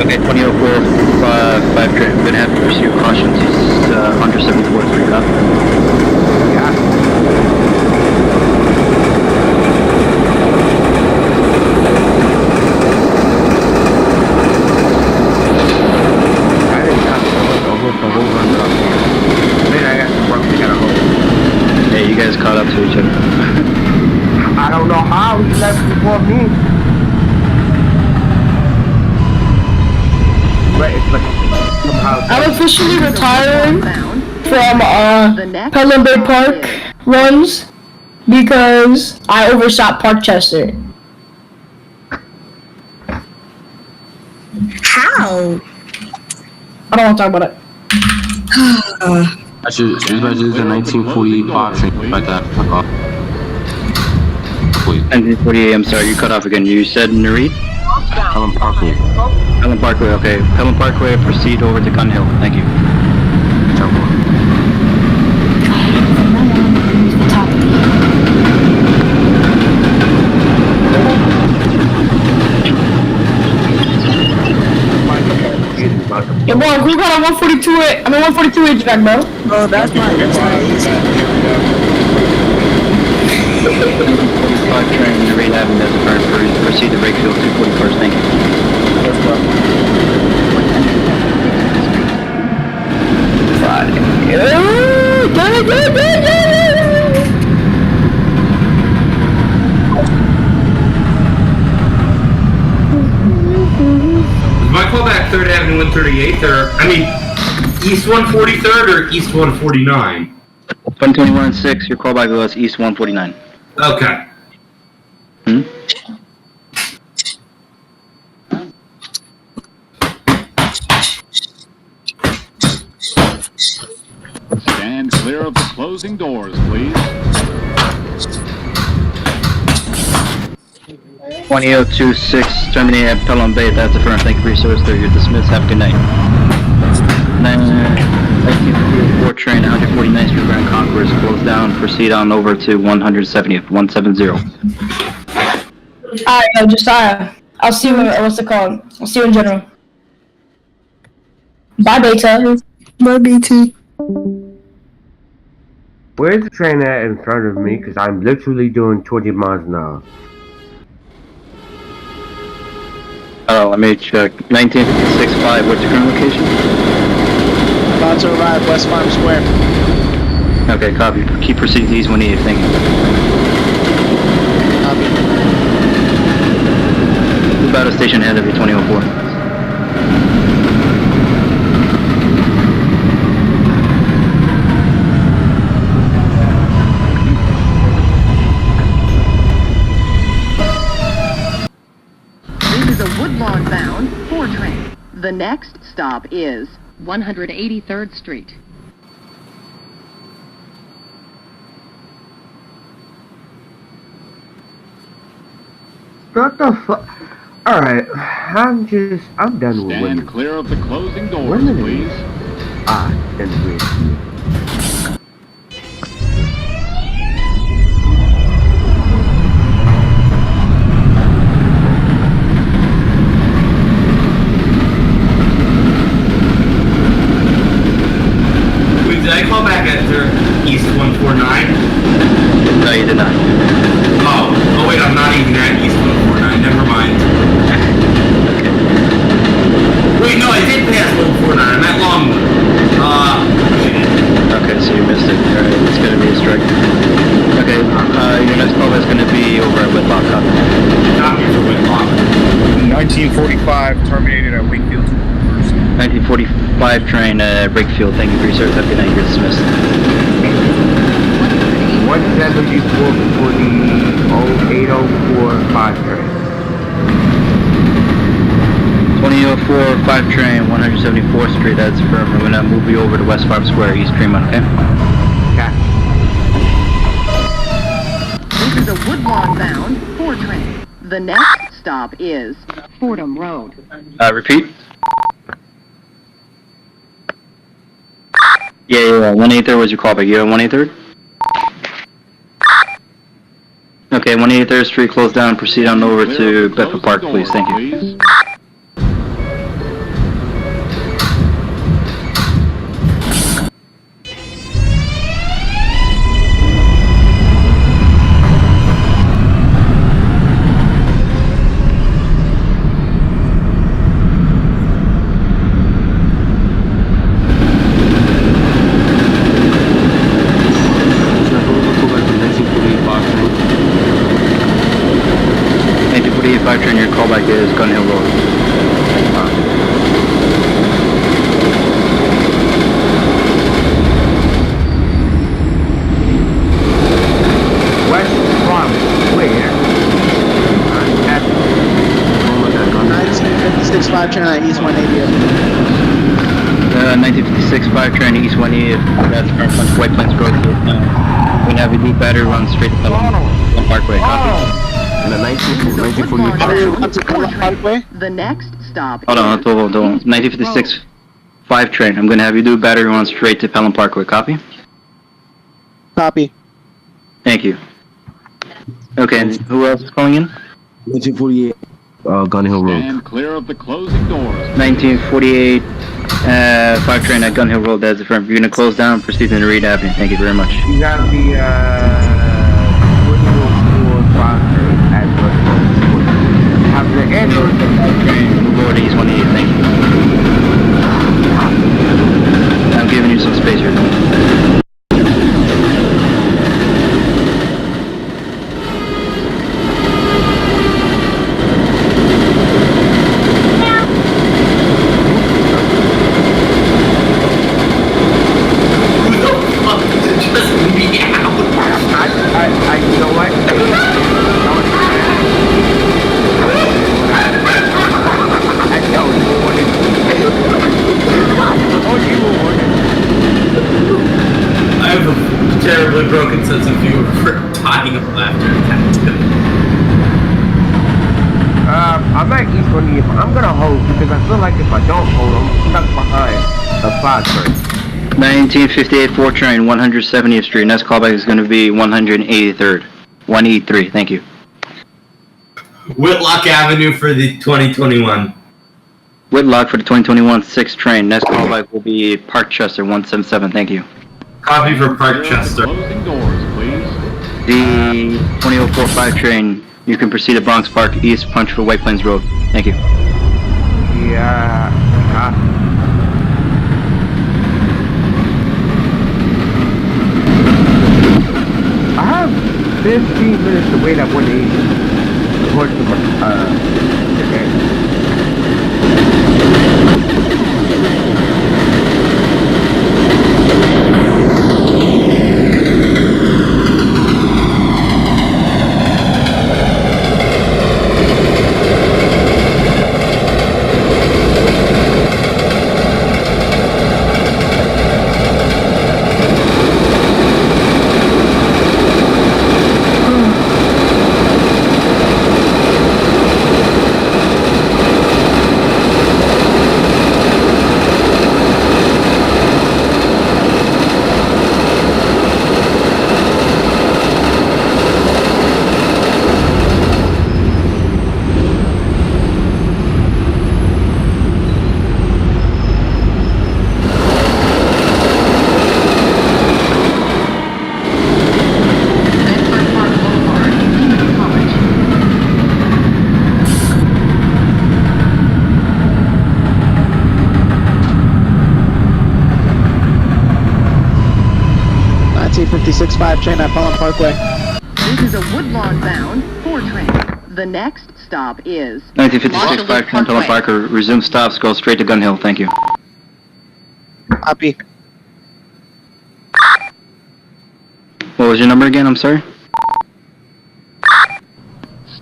Okay, 2004 5 train. I'm going to have to pursue cautions. He's under 74th Street. Up. Yeah. I didn't have to almost the whole run up here. Then I got some work to get a hold. Hey, you guys caught up to each other. I don't know how he left before me. But it's like somehow. I'm officially retiring bound. from Pelham Bay Park runs because I overshot Parkchester. How? I don't want to talk about it. I should use the 1945 train like that. Fuck off. Wait. 1948. I'm sorry, you cut off again. You said Nareed? Pelham Parkway. Pelham Parkway. Okay. Pelham Parkway. Proceed over to Gun Hill. Thank you. Yo, boy, who got a 142A? I mean, 142 HVAC, bro. Oh, that's mine. That's mine. 5 train Nareed Avenue. That's the current. Proceed to Brakefield 241st. Thank you. Is my callback 3rd Avenue 138th, or, I mean, East 143rd or East 149? 121-6, your callback was East 149. Okay. Stand clear of the closing doors, please. 20026, terminate at Pelham Bay. That's the firm. Thank you for your service there. You're dismissed. Have a good night. 1944 train, 149th Street, Grand Concourse, closed down. Proceed on over to 170th, 170. Alright, I'll see you, what's it called? I'll see you in general. Bye, Beta. Bye, BT. Where's the train at in front of me? Because I'm literally doing 20 miles an hour. Oh, let me check. 1965, what's your current location? About to arrive, West Farm Square. Okay, copy. Keep proceeding to East 180, thank you. Copy. About a station ahead of you, 2004. This is a Woodlawn bound 4 train. The next stop is 183rd Street. What the fuck? Alright, I'm done with women. Stand clear of the closing doors, Women. please. And wait. 1945 terminated at Wakefield. 1945 train, Brakefield. Thank you for your service. Have a good night. You're dismissed. 174 for the 804 train. 2004 5 train, 174th Street. That's firm. We're gonna move you over to West Farm Square, East Fremont. Okay. This is a Woodlawn bound 4 train. The next stop is Fordham Road. Repeat. Yeah. 183rd was your callback. You have 183rd? Okay, 183rd Street closed down. Proceed on over to Bedford Park, please. Thank you. Train, your callback is Gun Hill Road. West from where? 1956 5 train at East 180th. 1956 5 train East 180th. That's from White Plains Road. We're gonna have you do battery run straight to Pelham Parkway. Copy. In the 1945. The next stop Hold on. 1956 5 train. I'm gonna have you do battery run straight to Pelham Parkway. Copy? Copy. Thank you. Okay, and who else is calling in? 1948, Gun Hill Road. And clear of the closing doors. 1948 5 train at Gun Hill Road. That's the firm. You're gonna close down. Proceed to Reed Avenue. Thank you very much. You got the 2045 train at West Farm. Have the ambulance train move over to East 180. Thank you. I'm giving you some space here. You know what? I have a terribly broken sense of humor for dying of laughter at that. I'm at East 180. I'm gonna hold because I feel like if I don't hold, I'm stuck behind a 5 train. 1958 4 train, 170th Street. Next callback is going to be 183rd. 183, thank you. Whitlock Avenue for the 2021. Whitlock for the 2021 6 train. Next callback will be Parkchester 177, thank you. Copy for Parkchester. Closing doors, please. The 2004 5 train, you can proceed to Bronx Park East, punch for White Plains Road. Thank you. Yeah. I have 15 minutes to wait at 180. According to my, okay. Train at Pelham Parkway. This is a Woodlawn bound 4 train. The next stop is 1956 5 train, Pelham Parker. Resume stops. Go straight to Gun Hill. Thank you. Copy. What was your number again? I'm sorry.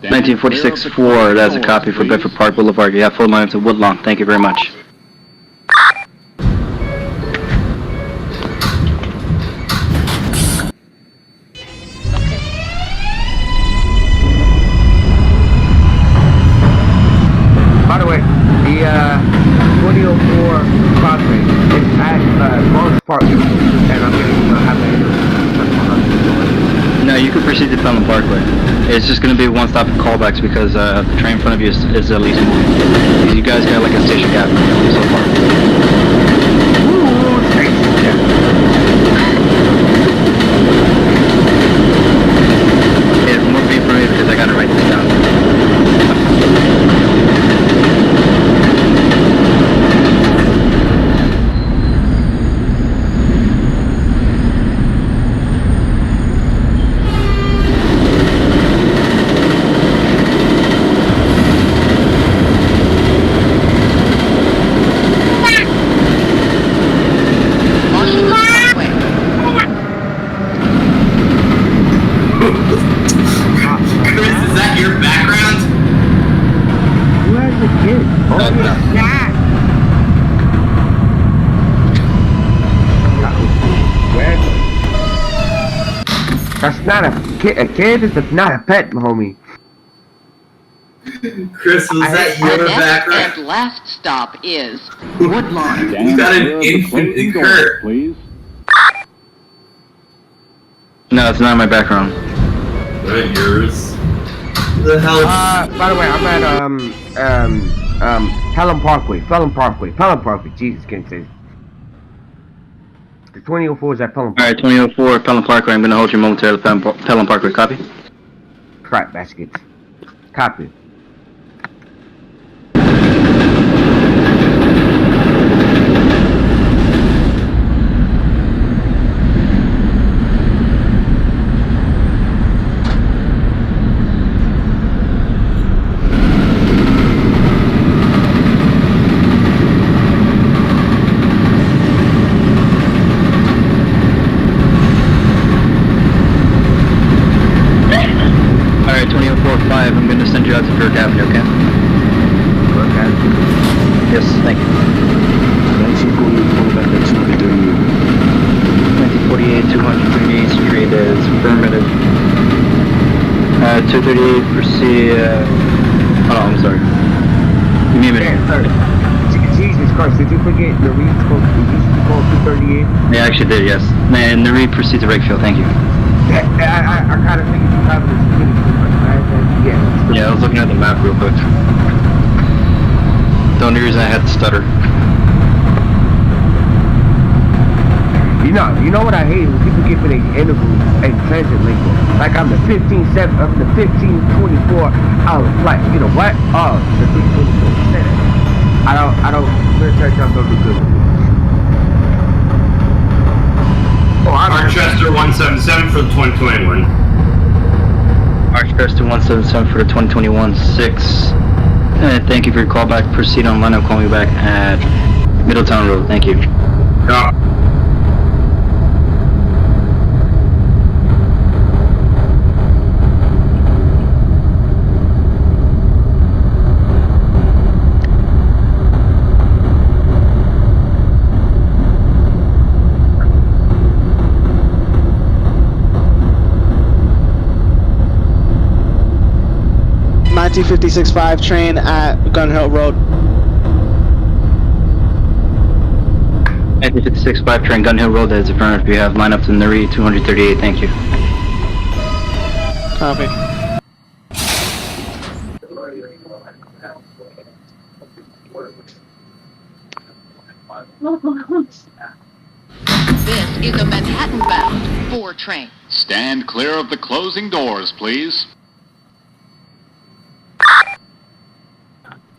1946-4. That's a copy for Bedford Park Boulevard. You have full line to Woodlawn. Thank you very much. By the way, the 2004 Cross train is at Lawrence Park, and I'm going to have No, you can proceed to Pelham Parkway. It's just going to be one stop for callbacks because the train in front of you is at least moving. You guys got like a station gap so far. Yeah, more being for me because I got to write this down. That's not a kid. A kid is not a pet, homie. Chris, was that your The next background? and last stop is Woodlawn. You got an infant in Kurt. Please. No, it's not my background. Not yours. The hell? By the way, I'm at Pelham Parkway. Jesus, can't say. The 2004 is at Pelham Parkway. Alright, 2004 Pelham Parkway. I'm going to hold you momentarily. Pelham Parkway, copy? Crap baskets. Copy. Alright, 2045, I'm going to send you out to Kirk Avenue, okay? Okay. Yes, thank you. 1948, 238th Street is affirmative. 238, proceed, oh, I'm sorry. Give me a minute. Jesus Christ, did you forget the read code 238? Yeah, I actually did, yes. And the read proceed to Rakefield, thank you. I kind of figured you have this finish, but Yeah, I was looking at the map real quick. The only reason I had to stutter. You know what I hate when people give me the interviews and transit lingo. Like I'm the 1524 hour flight. You know what? Oh, the 324. I don't. Military jump over good. Archester 177 for the 2021. Archester 177 for the 2021-6. Thank you for your call back. Proceed on line. I'll call you back at Middletown Road. Thank you. Yeah. T56-5 train at Gun Hill Road. 1956-5 train, Gun Hill Road, that is affirmative. You have line up to Nari 238, thank you. Copy. This is a Manhattan-bound 4 train. Stand clear of the closing doors, please.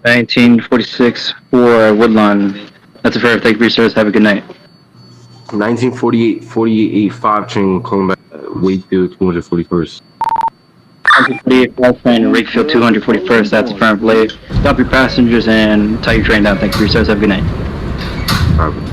1946 for Woodlawn. That's a fair. Thank you for your service. Have a good night. 1948 5 train calling back Wakefield 241st. 1945 train, Rakefield 241st, that's affirmative. Stop your passengers and tie your train down. Thank you for your service. Have a good night.